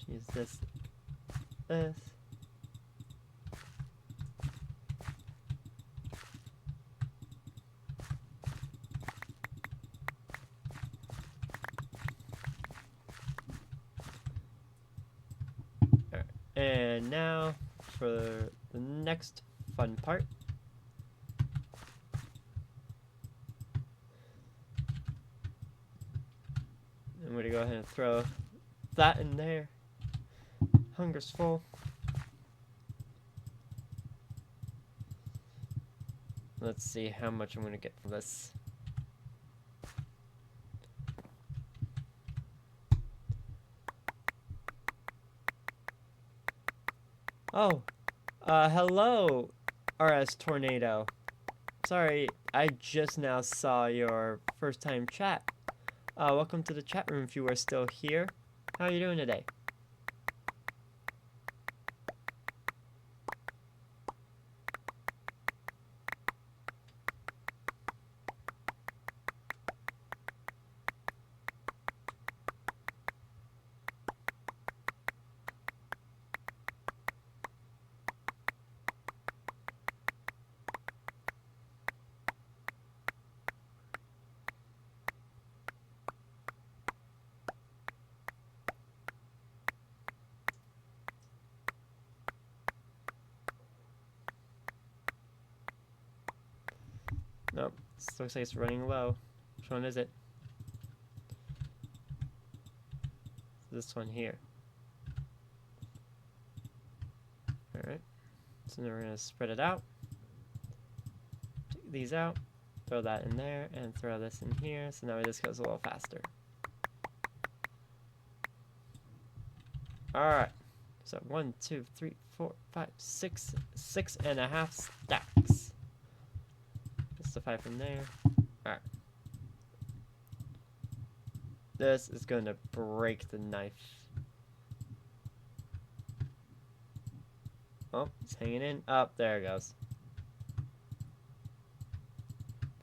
Use this. Alright, and now for the next fun part. I'm going to go ahead and throw that in there. Hunger's full. Let's see how much I'm going to get from this. Oh, hello, RS Tornado. Sorry, I just now saw your first time chat. Welcome to the chat room if you are still here. How are you doing today? Nope, this looks like it's running low. Which one is it? This one here. Alright, so now we're going to spread it out. Take these out, throw that in there, and throw this in here, so now it just goes a little faster. Alright, so 1, 2, 3, 4, 5, 6, 6.5 stacks. Just the 5 from there. Alright. This is going to break the knife. Oh, it's hanging in. Up, there it goes.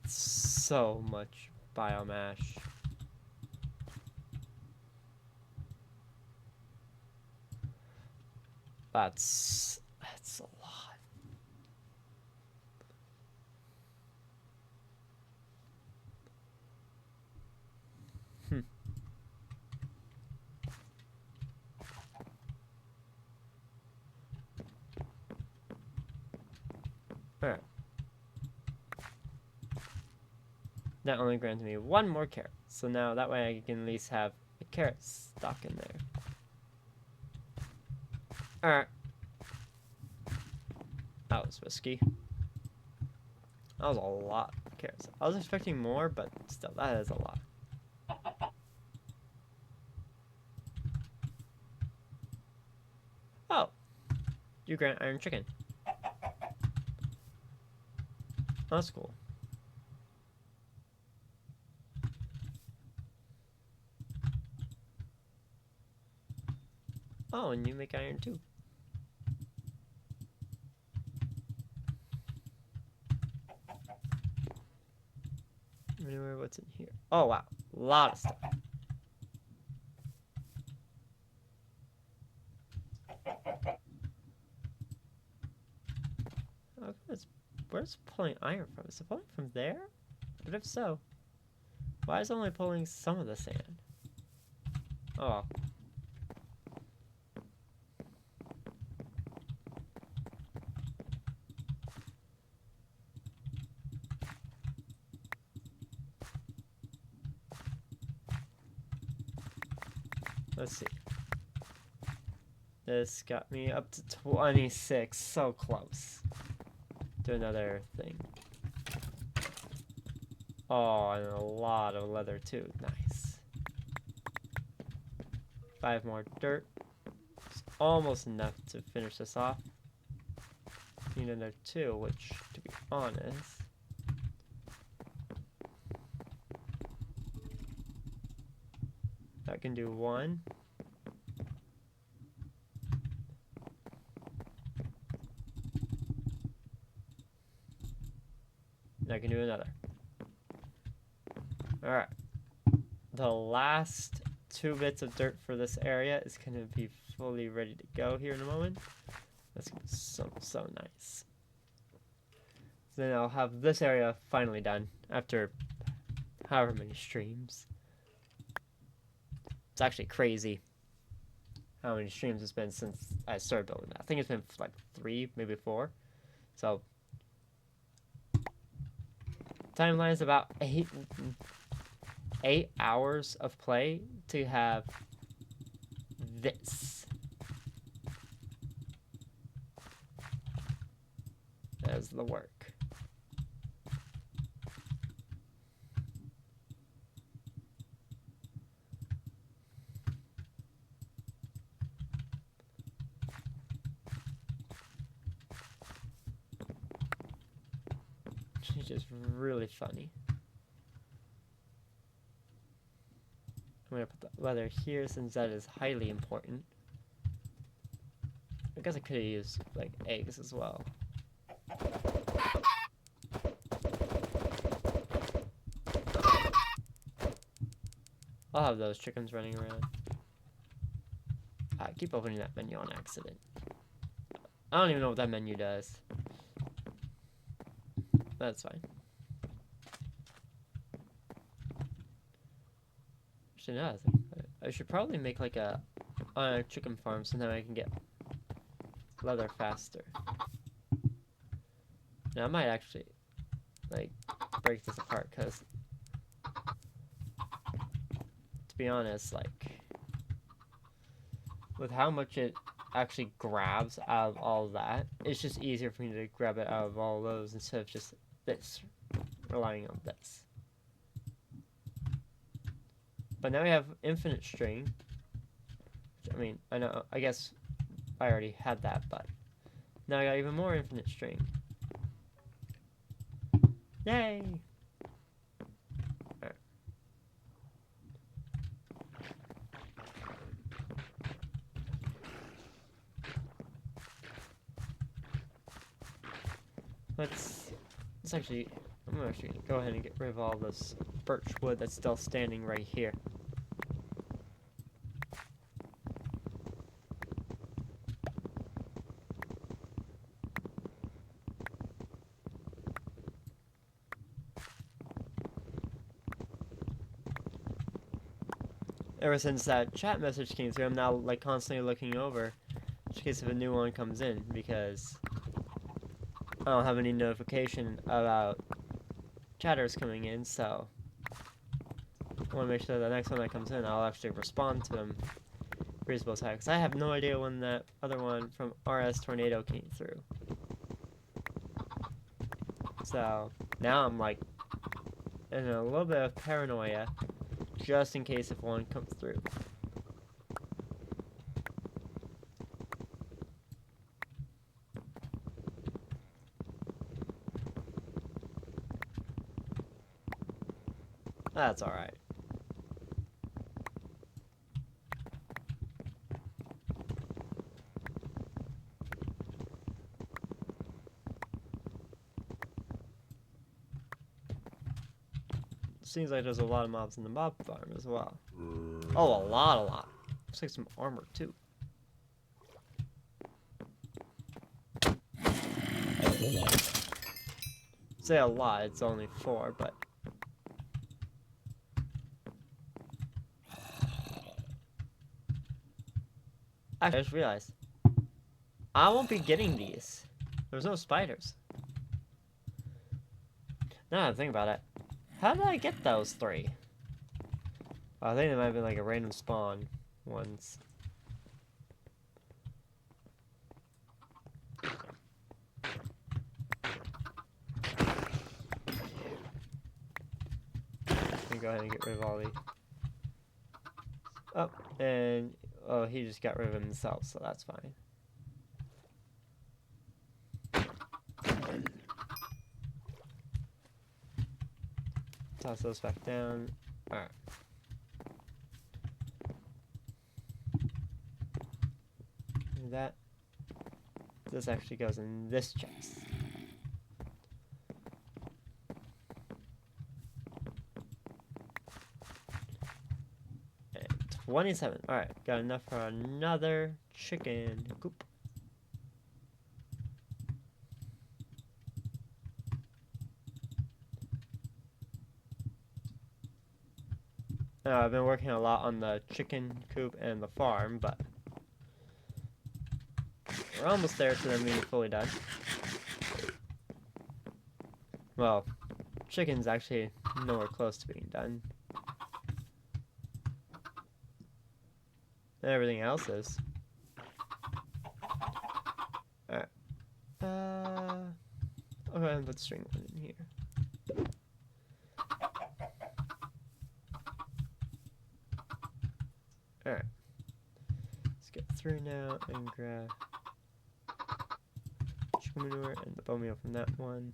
So much biomass. That's a lot. Alright. That only granted me one more carrot. So now that way I can at least have a carrot stock in there. Alright. That was risky. That was a lot of carrots. I was expecting more, but still, that is a lot. Oh. You grant iron chicken. That's cool. Oh, and you make iron too. Manure, what's in here? Oh, wow. A lot of stuff. Where's it's pulling iron from? Is it pulling from there? But if so, why is it only pulling some of the sand? Oh. Let's see. This got me up to 26. So close to another thing. Oh, and a lot of leather too. Nice. 5 more dirt. It's almost enough to finish this off. Need another 2, which, to be honest, I can do 1. I can do another. Alright. The last 2 bits of dirt for this area is going to be fully ready to go here in a moment. That's going to be so nice. So then I'll have this area finally done after however many streams. It's actually crazy how many streams it's been since I started building that. I think it's been like 3, maybe 4. So timeline is about 8 hours of play to have this as the work. It's just really funny. I'm gonna put the leather here since that is highly important. I guess I could have used like eggs as well. I'll have those chickens running around. I keep opening that menu on accident. I don't even know what that menu does. That's fine. Actually, no, I should probably make like a chicken farm so now I can get leather faster. Now I might actually like break this apart because, to be honest, like with how much it actually grabs out of all of that, it's just easier for me to grab it out of all those instead of just this, relying on this. But now we have infinite string. Which, I mean, I know, I guess I already had that, but now I got even more infinite string. Yay! Alright. Let's actually, I'm actually gonna go ahead and get rid of all this birch wood that's still standing right here. Ever since that chat message came through, I'm now like constantly looking over in case if a new one comes in because I don't have any notification about chatters coming in, so I want to make sure the next one that comes in, I'll actually respond to them reasonable time. Because I have no idea when that other one from RS Tornado came through. So now I'm like in a little bit of paranoia just in case if one comes through. That's alright. Seems like there's a lot of mobs in the mob farm as well. Oh, a lot. Looks like some armor too. say a lot, it's only 4, but actually, I just realized I won't be getting these. There's no spiders. Now that I think about it, how did I get those 3? I think it might have been like a random spawn once. Let me go ahead and get rid of all these. Oh, and oh, he just got rid of himself, so that's fine. Toss those back down. Alright. That. This actually goes in this chest. And 27. Alright, got enough for another chicken coop. I've been working a lot on the chicken coop and the farm, but we're almost there to them being fully done. Well, chicken's actually nowhere close to being done. And everything else is. Alright. I'll go ahead and put string one in here. Alright. Let's get through now and grab chicken manure and the bone meal from that one.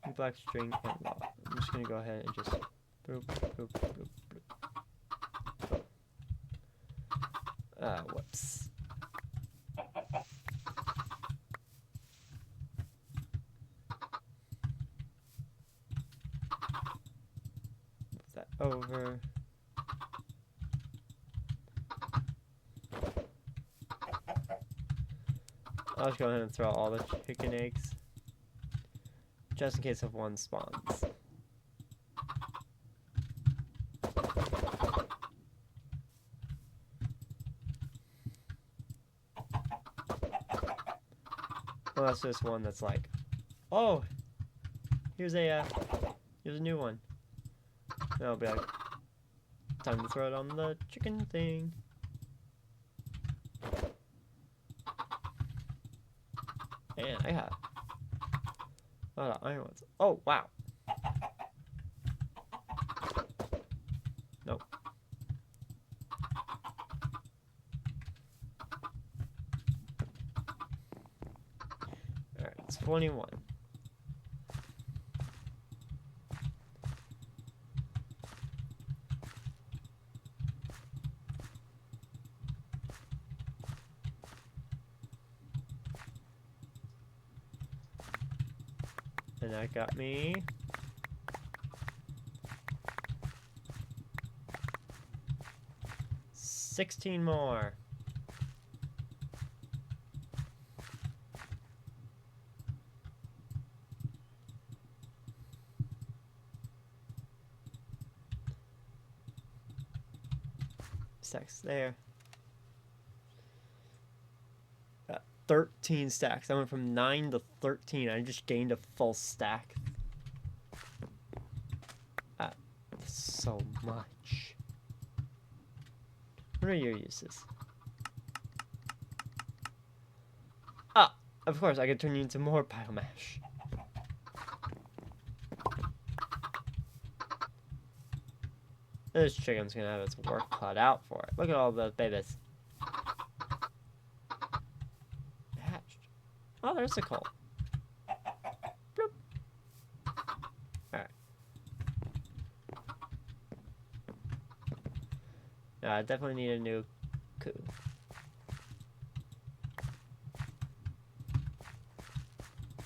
And black string and lava. I'm just gonna go ahead and just boop, boop, boop, boop. Whoops. Move that over. I'll just go ahead and throw all the chicken eggs, just in case if one spawns. Unless there's one that's like, oh, here's a new one. And I'll be like, time to throw it on the chicken thing. Man, I have a lot of iron ones. Oh, wow. Nope. Alright, it's 21. And that got me 16 more. Stacks there. 13 stacks. I went from 9 to 13. I just gained a full stack. So much. What are your uses? Ah, of course, I could turn you into more biomash. This chicken's gonna have its work cut out for it. Look at all those babies. Hatched. Oh, there's a coal. Bloop. Alright. I definitely need a new coop.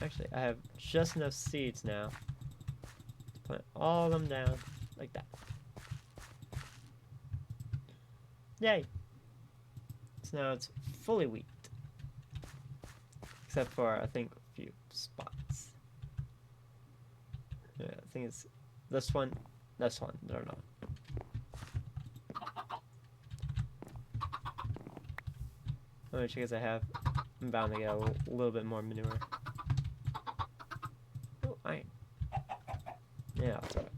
Actually, I have just enough seeds now to plant all of them down like that. Yay! So now it's fully wheat. Except for, I think, a few spots. think it's this one. This one. I don't know. How many chickens I have? I'm bound to get a little bit more manure. Oh, iron. Yeah, I'll throw it.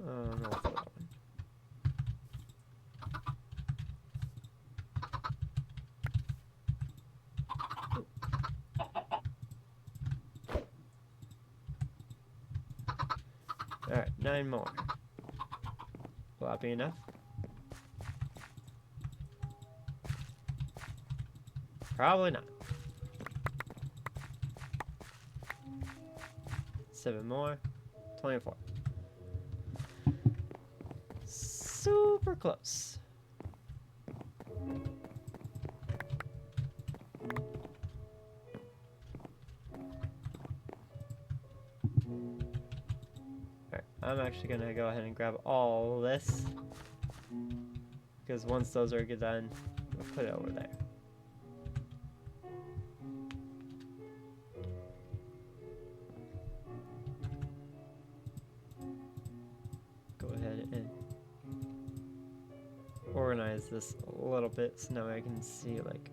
Oh, no, I'll throw that one. Alright, 9 more. Will that be enough? Probably not. 7 more. 24. Super close. Alright, I'm actually gonna go ahead and grab all this. Because once those are done, we'll put it over there. Go ahead and organize this a little bit so now I can see like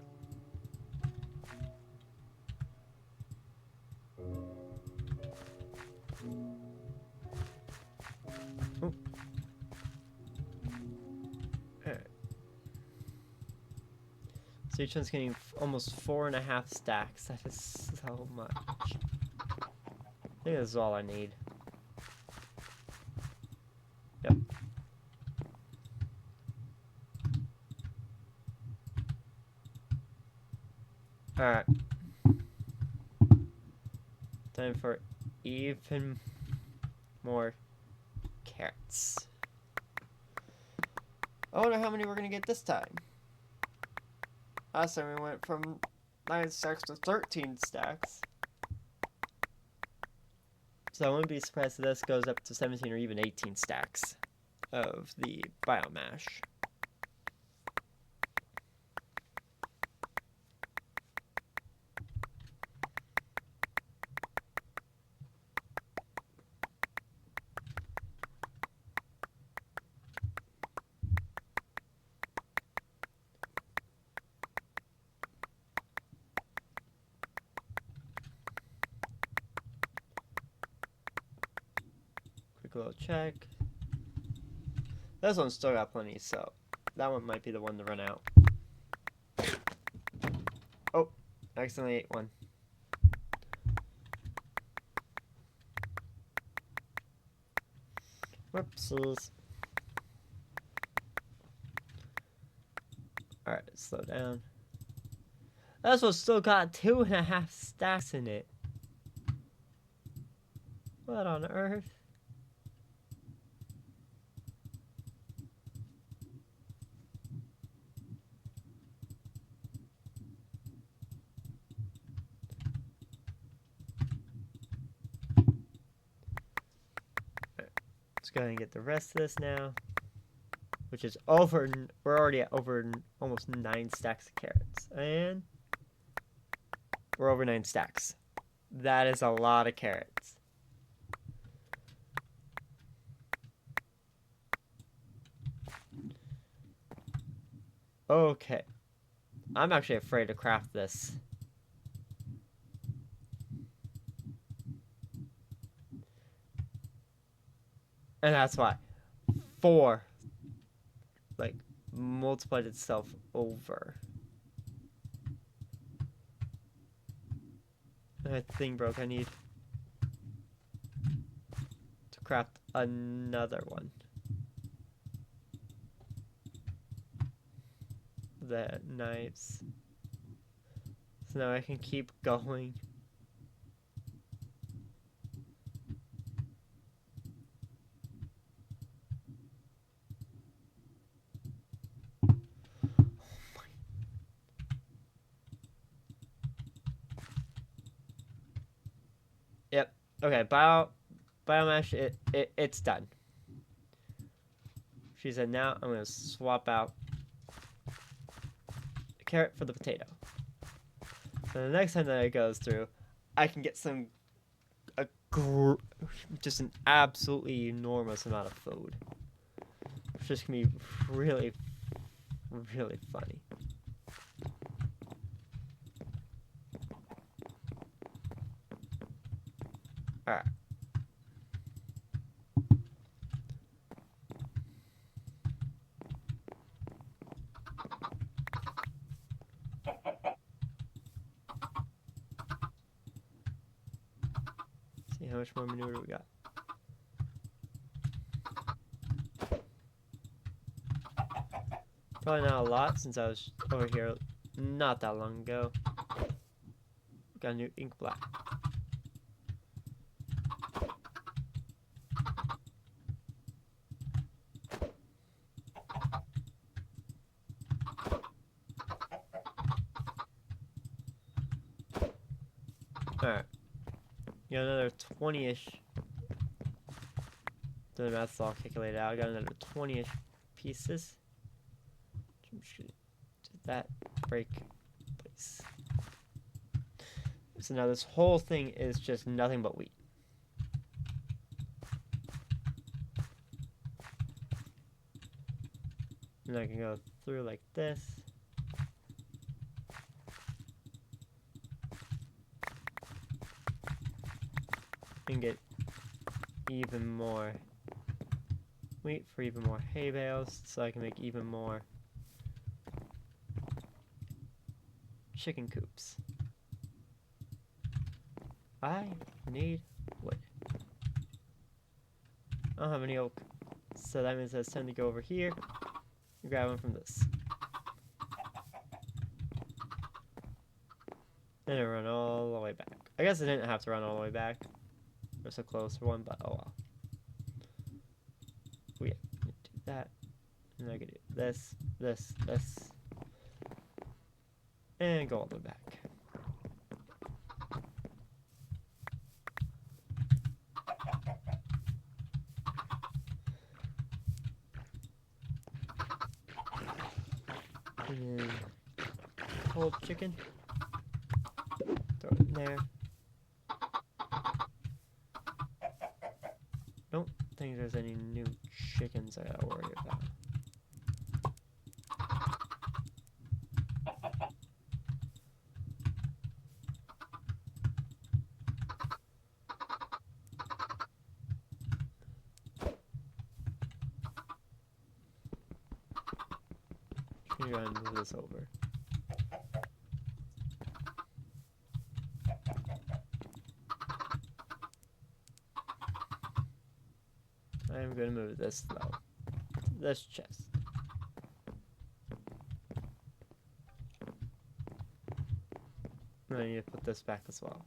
so each one's getting almost 4.5 stacks. That is so much. I think this is all I need. Yep. Alright. Time for even more carrots. I wonder how many we're gonna get this time. Last time we went from 9 stacks to 13 stacks. So I wouldn't be surprised if this goes up to 17 or even 18 stacks of the biomash. Little check. This one's still got plenty, so that one might be the one to run out. Oh, accidentally ate one. Whoopsies. Alright, slow down. This one's still got 2.5 stacks in it. What on earth? Let's go ahead and get the rest of this now. Which is over, we're already at over almost 9 stacks of carrots. And we're over 9 stacks. That is a lot of carrots. Okay. I'm actually afraid to craft this. And that's why. 4. Like, multiplied itself over. That thing broke. I need to craft another one. The knives. So now I can keep going. Yep. Okay. Biomash. It's done. She said, now I'm gonna swap out the carrot for the potato. So the next time that it goes through, I can get some just an absolutely enormous amount of food. It's just gonna be really, really funny. Alright. See how much more manure we got. Probably not a lot since I was over here not that long ago. Got a new ink blot. Alright. Got another 20-ish. The math's all calculated out. I got another 20-ish pieces. I'm just gonna do that. Break. Place. So now this whole thing is just nothing but wheat. And I can go through like this. And get even more wheat for even more hay bales, so I can make even more chicken coops. I need wood. I don't have any oak, so that means it's time to go over here and grab one from this. And I run all the way back. I guess I didn't have to run all the way back. There's a closer one, but oh well. Oh yeah, do that. And I can do this, this, this. And go all the way back. And then cold chicken. Throw it in there. Don't think there's any new chickens I gotta worry about. Let me go ahead and move this over. I'm gonna move this though. This chest. And I need to put this back as well.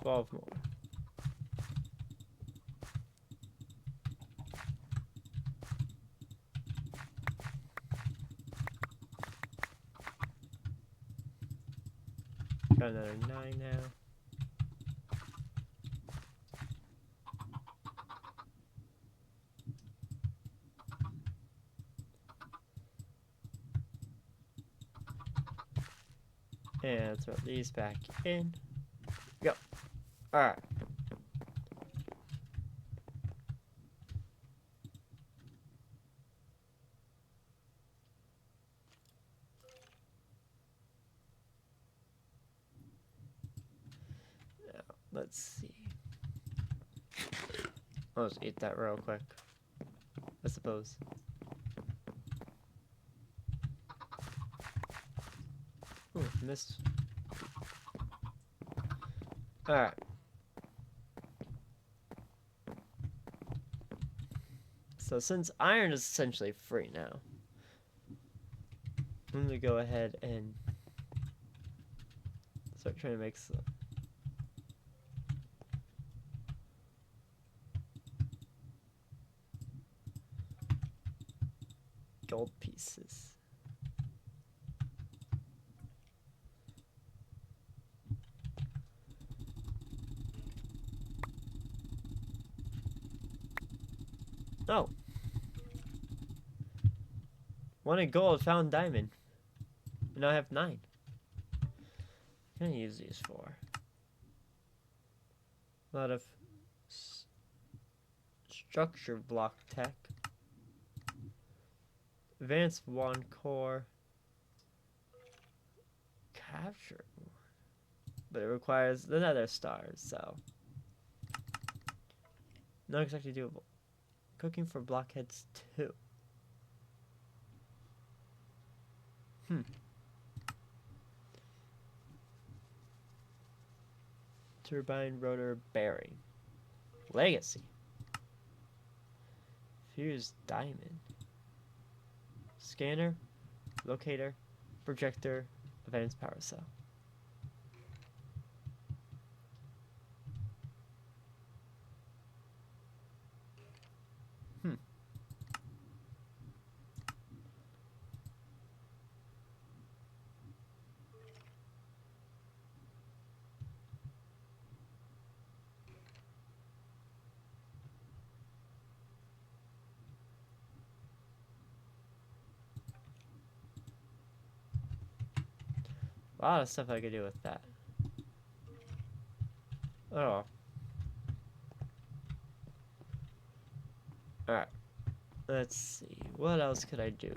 $12 more. Got another 9 now. And throw these back in. Go. Alright. Now, let's see. I'll just eat that real quick, I suppose. Ooh, missed. Alright. So since iron is essentially free now, I'm gonna go ahead and start trying to make some gold pieces. Oh. Wanted gold, found diamond. And now I have 9. What can I use these for? A lot of structure block tech. Advanced wand core. Capture. But it requires the nether stars, so. Not exactly doable. Cooking for blockheads 2. Turbine rotor bearing. Legacy. Fused diamond. Scanner. Locator. Projector. Advanced power cell. A lot of stuff I could do with that. Oh. Alright. Let's see. What else could I do?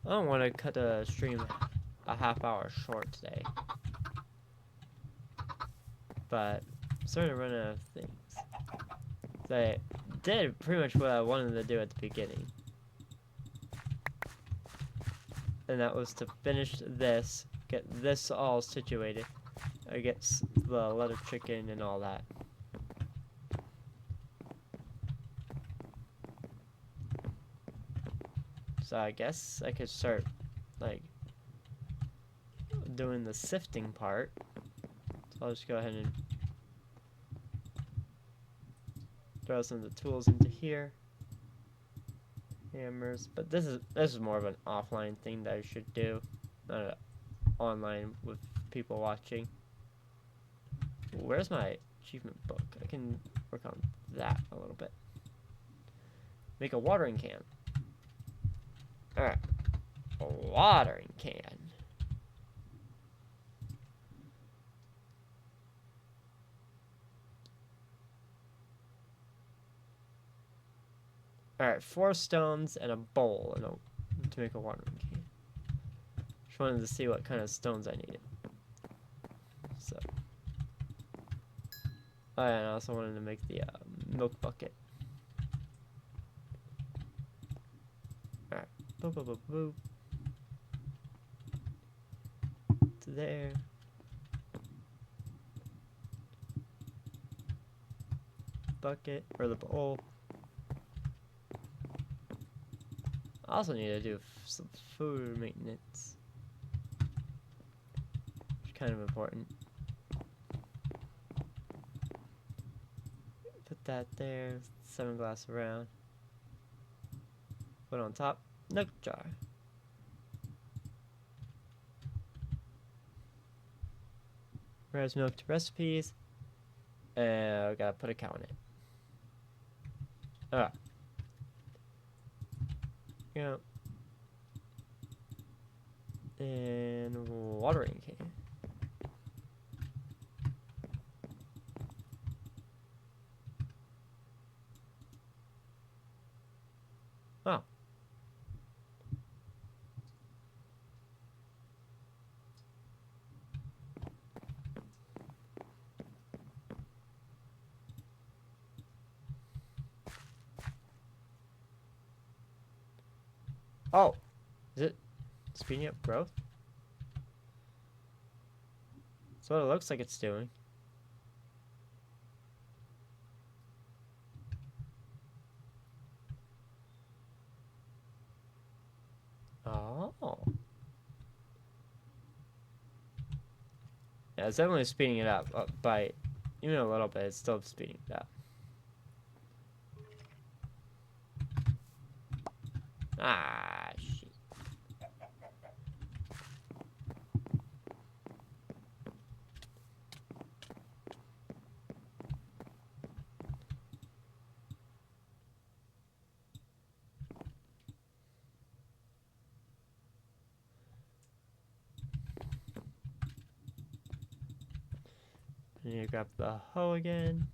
I don't want to cut a stream a half hour short today. But I'm starting to run out of things. So I did pretty much what I wanted to do at the beginning. And that was to finish this, get this all situated. I get the leather chicken and all that. So I guess I could start, like, doing the sifting part. So I'll just go ahead and throw some of the tools into here. Hammers, but this is more of an offline thing that I should do, not online with people watching. Where's my achievement book? I can work on that a little bit. Make a watering can. Alright. A watering can. Alright, 4 stones and a bowl to make a watering can. Just wanted to see what kind of stones I needed. So. Oh yeah, and I also wanted to make the milk bucket. Alright. Boop, boop, boop, boop. To there. Bucket, or the bowl. I also need to do some food maintenance. Which is kind of important. Put that there. 7 glass around. Put on top. Nook jar. Rose milk to recipes. And I gotta put a cow in it. Alright. Yeah. And watering can. Oh. Oh. Is it speeding up growth? That's what it looks like it's doing. Oh. Yeah, it's definitely speeding it up by even a little bit. It's still speeding it up. Ah, shit. I need to grab the hoe again.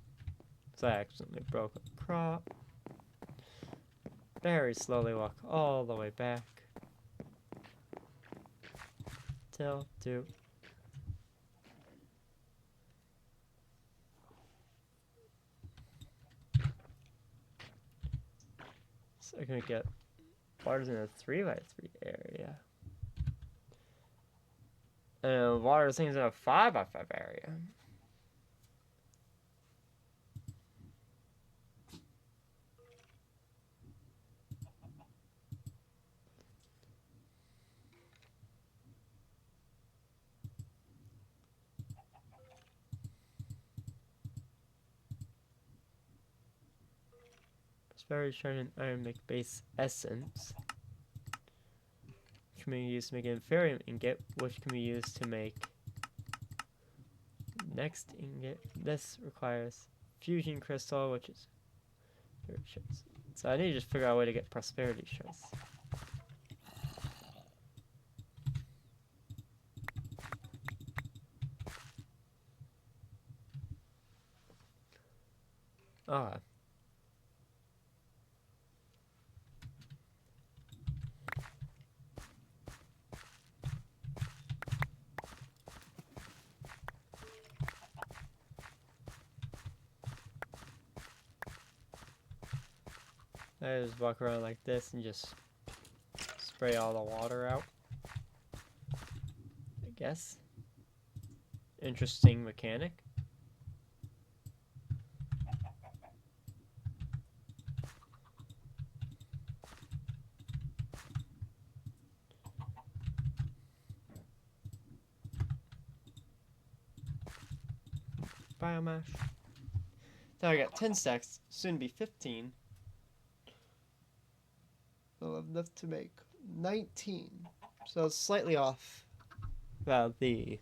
So I accidentally broke a crop. Very slowly walk all the way back. Till 2. So I can get water's in a 3x3 area. And water things in a 5x5 area. Very shine and iron make base essence, which can be used to make an inferium ingot, which can be used to make next ingot. This requires fusion crystal, which is very shards. So I need to just figure out a way to get prosperity shards. Ah. I just walk around like this and just spray all the water out. I guess. Interesting mechanic. Biomass. Now I got 10 stacks, soon to be 15. I'll have enough to make 19. So it's slightly off about the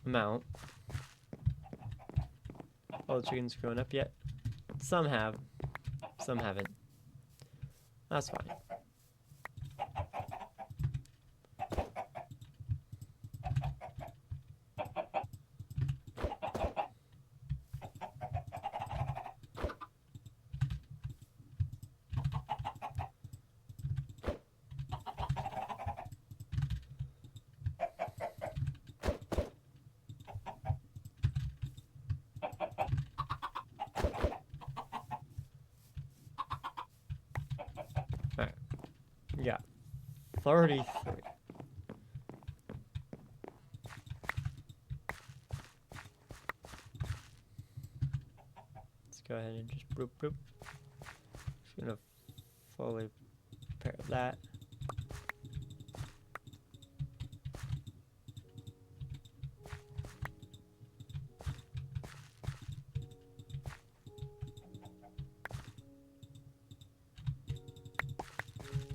amount. All the chickens grown up yet? Some have, some haven't. That's fine. Alright. Yeah. 33. Let's go ahead and just boop boop. Just gonna fully prepare that.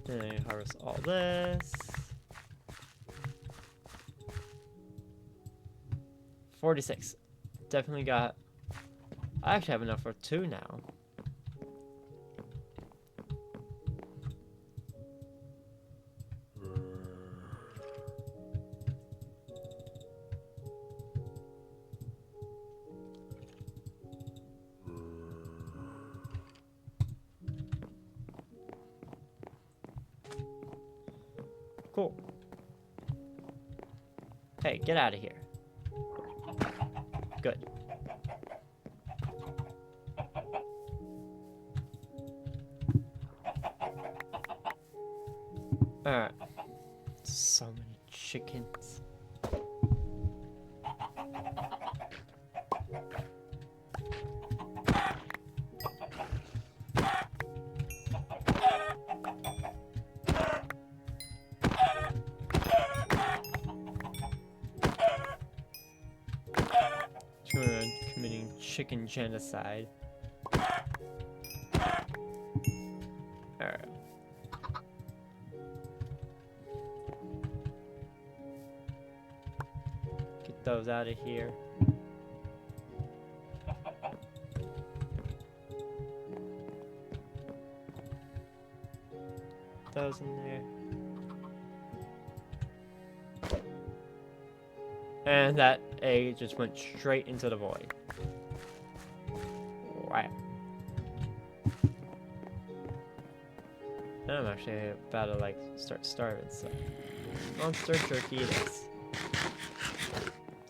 Then I harvest all this. 46. Definitely got. I actually have enough for 2 now. Cool. Hey, get out of here. Good. Alright. So many chickens. Committing chicken genocide. Alright. Get those out of here. Those in there. And that egg just went straight into the void. Wow. And I'm actually about to like start starving, so monster jerky it is.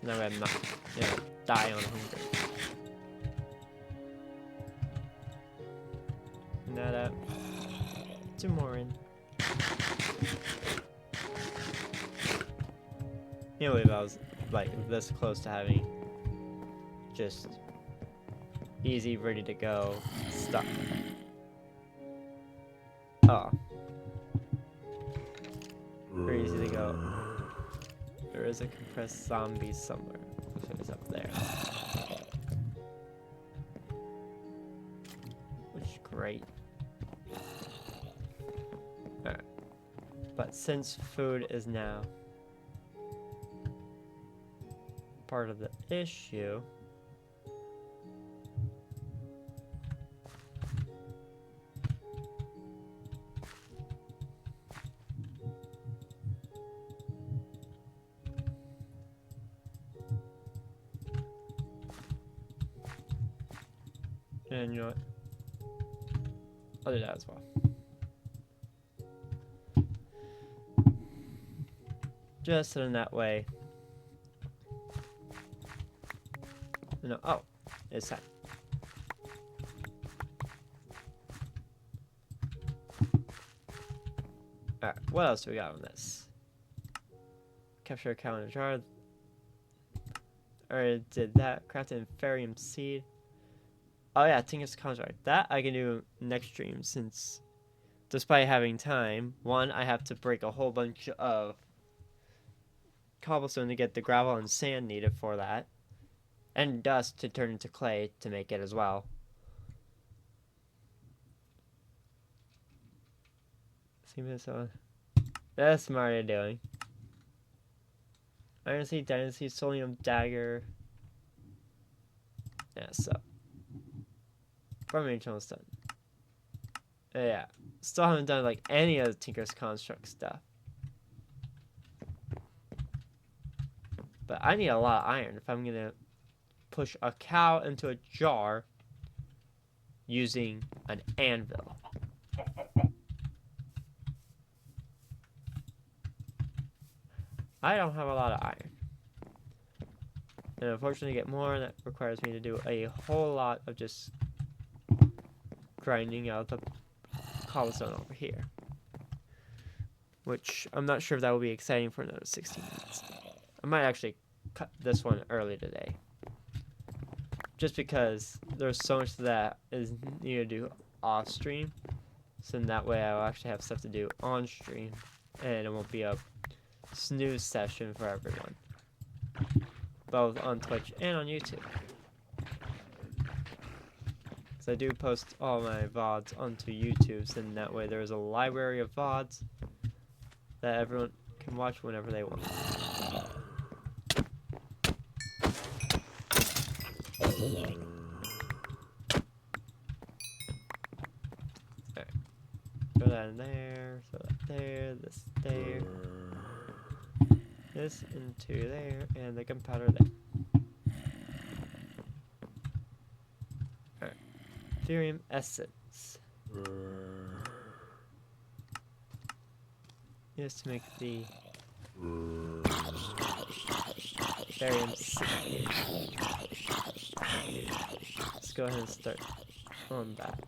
Now I'm not die on hunger. That up. 2 more in. Can't believe I was like this close to having just easy, ready to go stuff. Oh. Very easy to go. There is a compressed zombie somewhere. Looks like it's up there. Which is great. Alright. But since food is now part of the issue, and you know what? I'll do that as well. Just in that way. No, oh, it's time. Alright, what else do we got on this? Capture a cow in a jar. Already did that. Crafted Inferium Seed. Oh yeah, Tinker's Contract. That I can do next stream, since despite having time, one, I have to break a whole bunch of cobblestone to get the gravel and sand needed for that. And dust to turn into clay to make it as well. See this on. That's Mario doing. Iron Seed, Dynasty, Solium Dagger. Yeah, so. Farming channel's done. Yeah. Still haven't done like any of the Tinker's Construct stuff. But I need a lot of iron if I'm gonna push a cow into a jar using an anvil. I don't have a lot of iron. And unfortunately, to get more, that requires me to do a whole lot of just grinding out the cobblestone over here. Which, I'm not sure if that will be exciting for another 16 minutes. I might actually cut this one early today. Just because there's so much that is needed to do off stream. So in that way I'll actually have stuff to do on stream. And it won't be a snooze session for everyone. Both on Twitch and on YouTube. Because I do post all my VODs onto YouTube. So in that way there's a library of VODs that everyone can watch whenever they want. Alright. Throw that in there, throw that there, this there, this into there, and the gunpowder there. Alright. Ethereum Essence. Just to make the Ethereum Essence. Let's go ahead and start on that.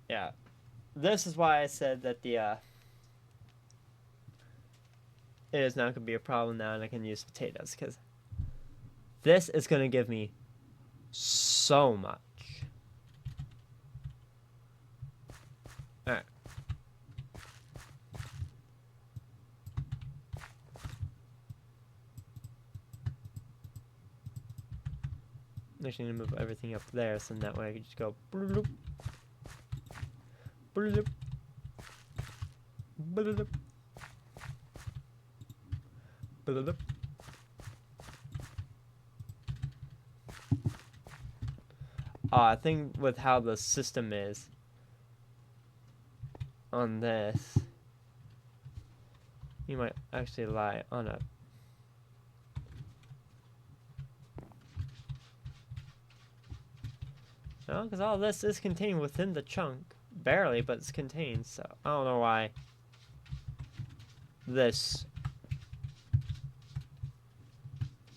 Yeah, this is why I said that the it is not going to be a problem now, and I can use potatoes, because this is going to give me so much. Alright. I'm actually going to move everything up there, so that way I can just go bloop, bloop, bloop, bloop. I think with how the system is on this, you might actually lie on a. No, because all this is contained within the chunk. Barely, but it's contained, so I don't know why this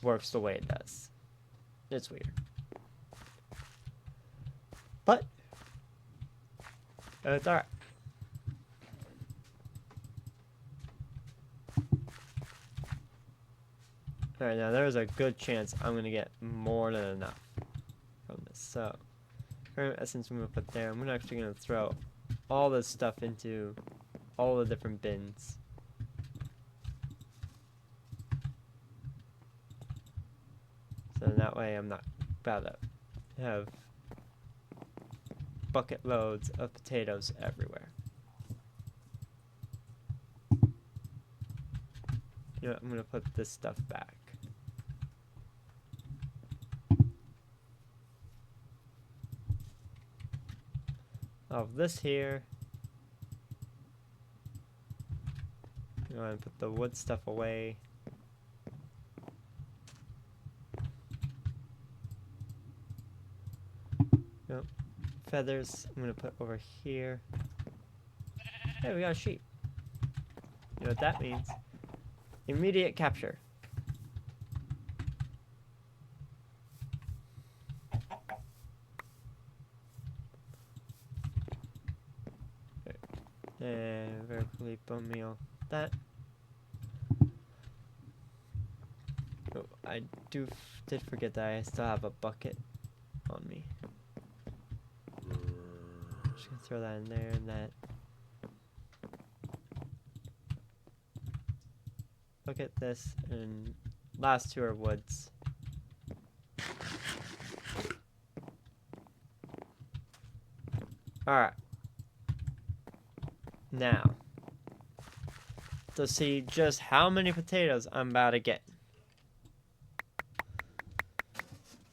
works the way it does. It's weird. But it's alright. Alright, now there's a good chance I'm gonna get more than enough from this. So, current essence I'm gonna put there. I'm actually gonna throw all this stuff into all the different bins. So that way I'm not about to have bucket loads of potatoes everywhere. You know what, I'm gonna put this stuff back. Of this here. I'm gonna put the wood stuff away. Yep. Feathers I'm gonna put over here. Hey, we got a sheep. You know what that means? Immediate capture. And vertically bone meal that. Oh, I did forget that I still have a bucket on me. Just gonna throw that in there and that. Look at this, and last two are woods. Alright. Now, to see just how many potatoes I'm about to get.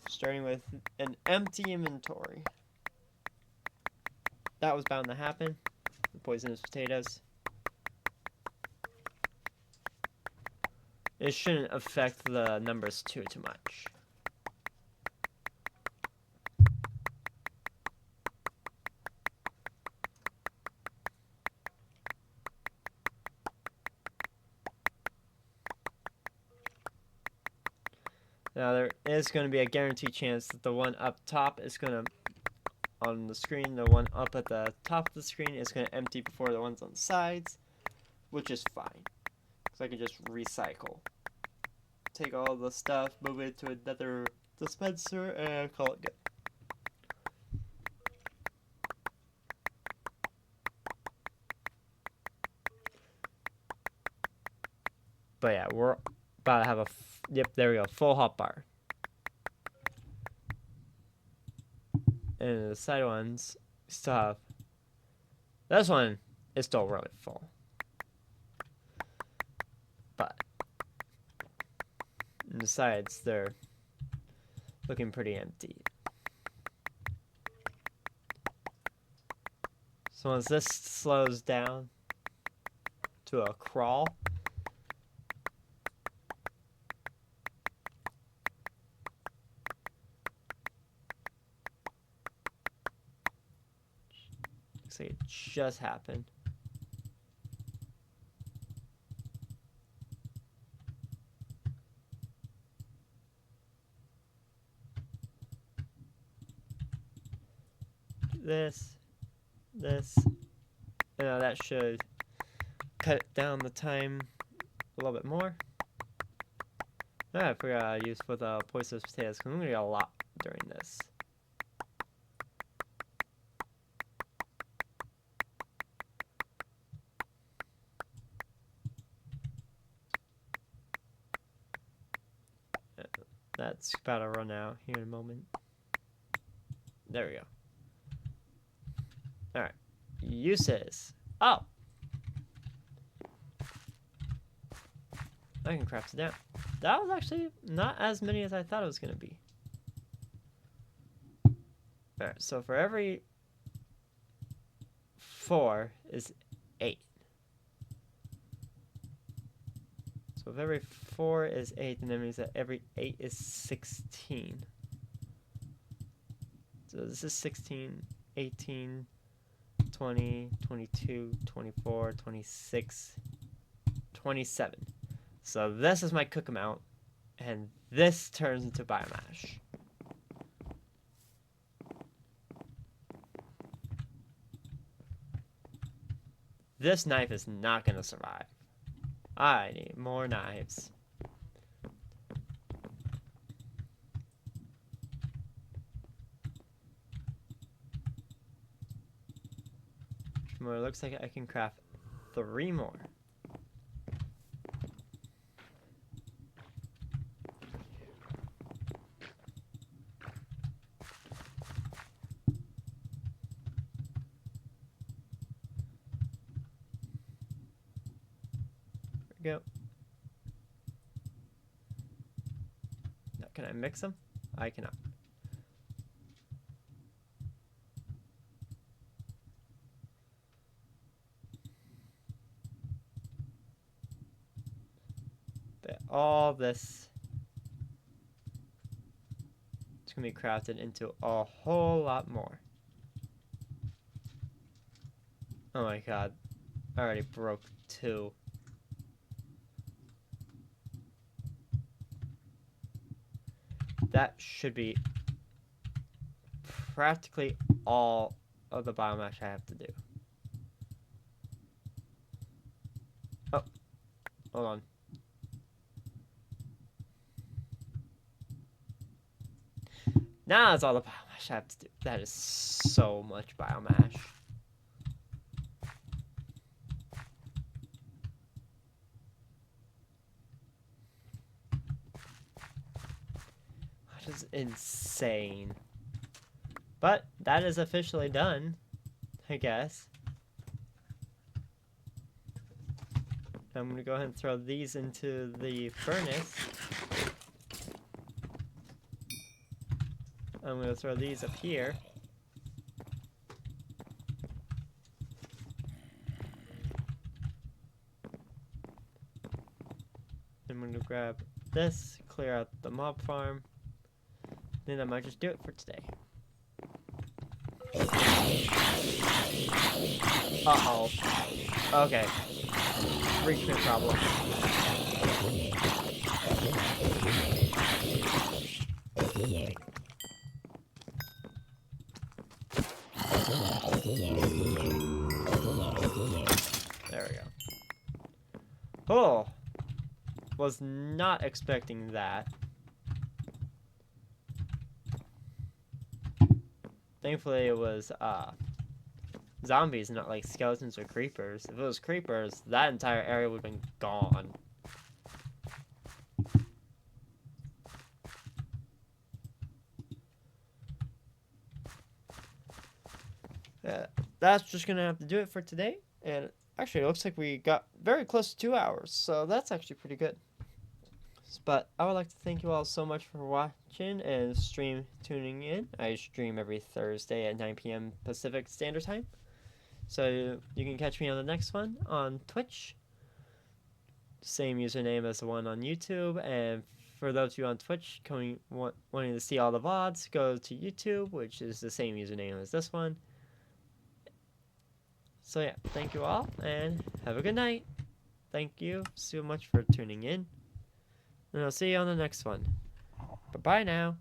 Starting with an empty inventory. That was bound to happen. The poisonous potatoes. It shouldn't affect the numbers too much. Now there is going to be a guaranteed chance that the one up top is going to, on the screen, the one up at the top of the screen is going to empty before the ones on the sides, which is fine. Because I can just recycle. Take all the stuff, move it to another dispenser, and call it good. But yeah, we're about to have a, yep, there we go, full hot bar. And the side ones still have, this one is still really full. But and the sides, they're looking pretty empty. So once this slows down to a crawl, looks like it just happened. This, that should cut down the time a little bit more. I forgot I used with poisonous potatoes because I'm gonna get a lot during this. That's about to run out here in a moment. There we go. Alright. Uses. Oh! I can craft it down. That was actually not as many as I thought it was going to be. Alright, so for every 4 is 8. So if every 4 is 8, then that means that every 8 is 16. So this is 16, 18, 20, 22, 24, 26, 27. So this is my cook amount, and this turns into biomash. This knife is not going to survive. I need more knives. Well, it looks like I can craft 3 more. Go. Now, can I mix them? I cannot. But all this is going to be crafted into a whole lot more. Oh my god. I already broke 2. That should be practically all of the biomash I have to do. Oh, hold on. Now that's all the biomash I have to do. That is so much biomash. That is insane. But that is officially done, I guess. I'm going to go ahead and throw these into the furnace. I'm going to throw these up here. I'm going to grab this, clear out the mob farm. Then I might just do it for today. Uh-oh. Okay. Reachment problem. There we go. Oh! Was not expecting that. Thankfully it was, zombies, not like skeletons or creepers. If it was creepers, that entire area would have been gone. That's just gonna have to do it for today. And actually, it looks like we got very close to 2 hours, so that's actually pretty good. But I would like to thank you all so much for watching and tuning in. I stream every Thursday at 9 p.m. Pacific Standard Time. So you can catch me on the next one on Twitch. Same username as the one on YouTube. And for those of you on Twitch wanting to see all the VODs, go to YouTube, which is the same username as this one. So yeah, thank you all, and have a good night. Thank you so much for tuning in. And I'll see you on the next one. Bye-bye now.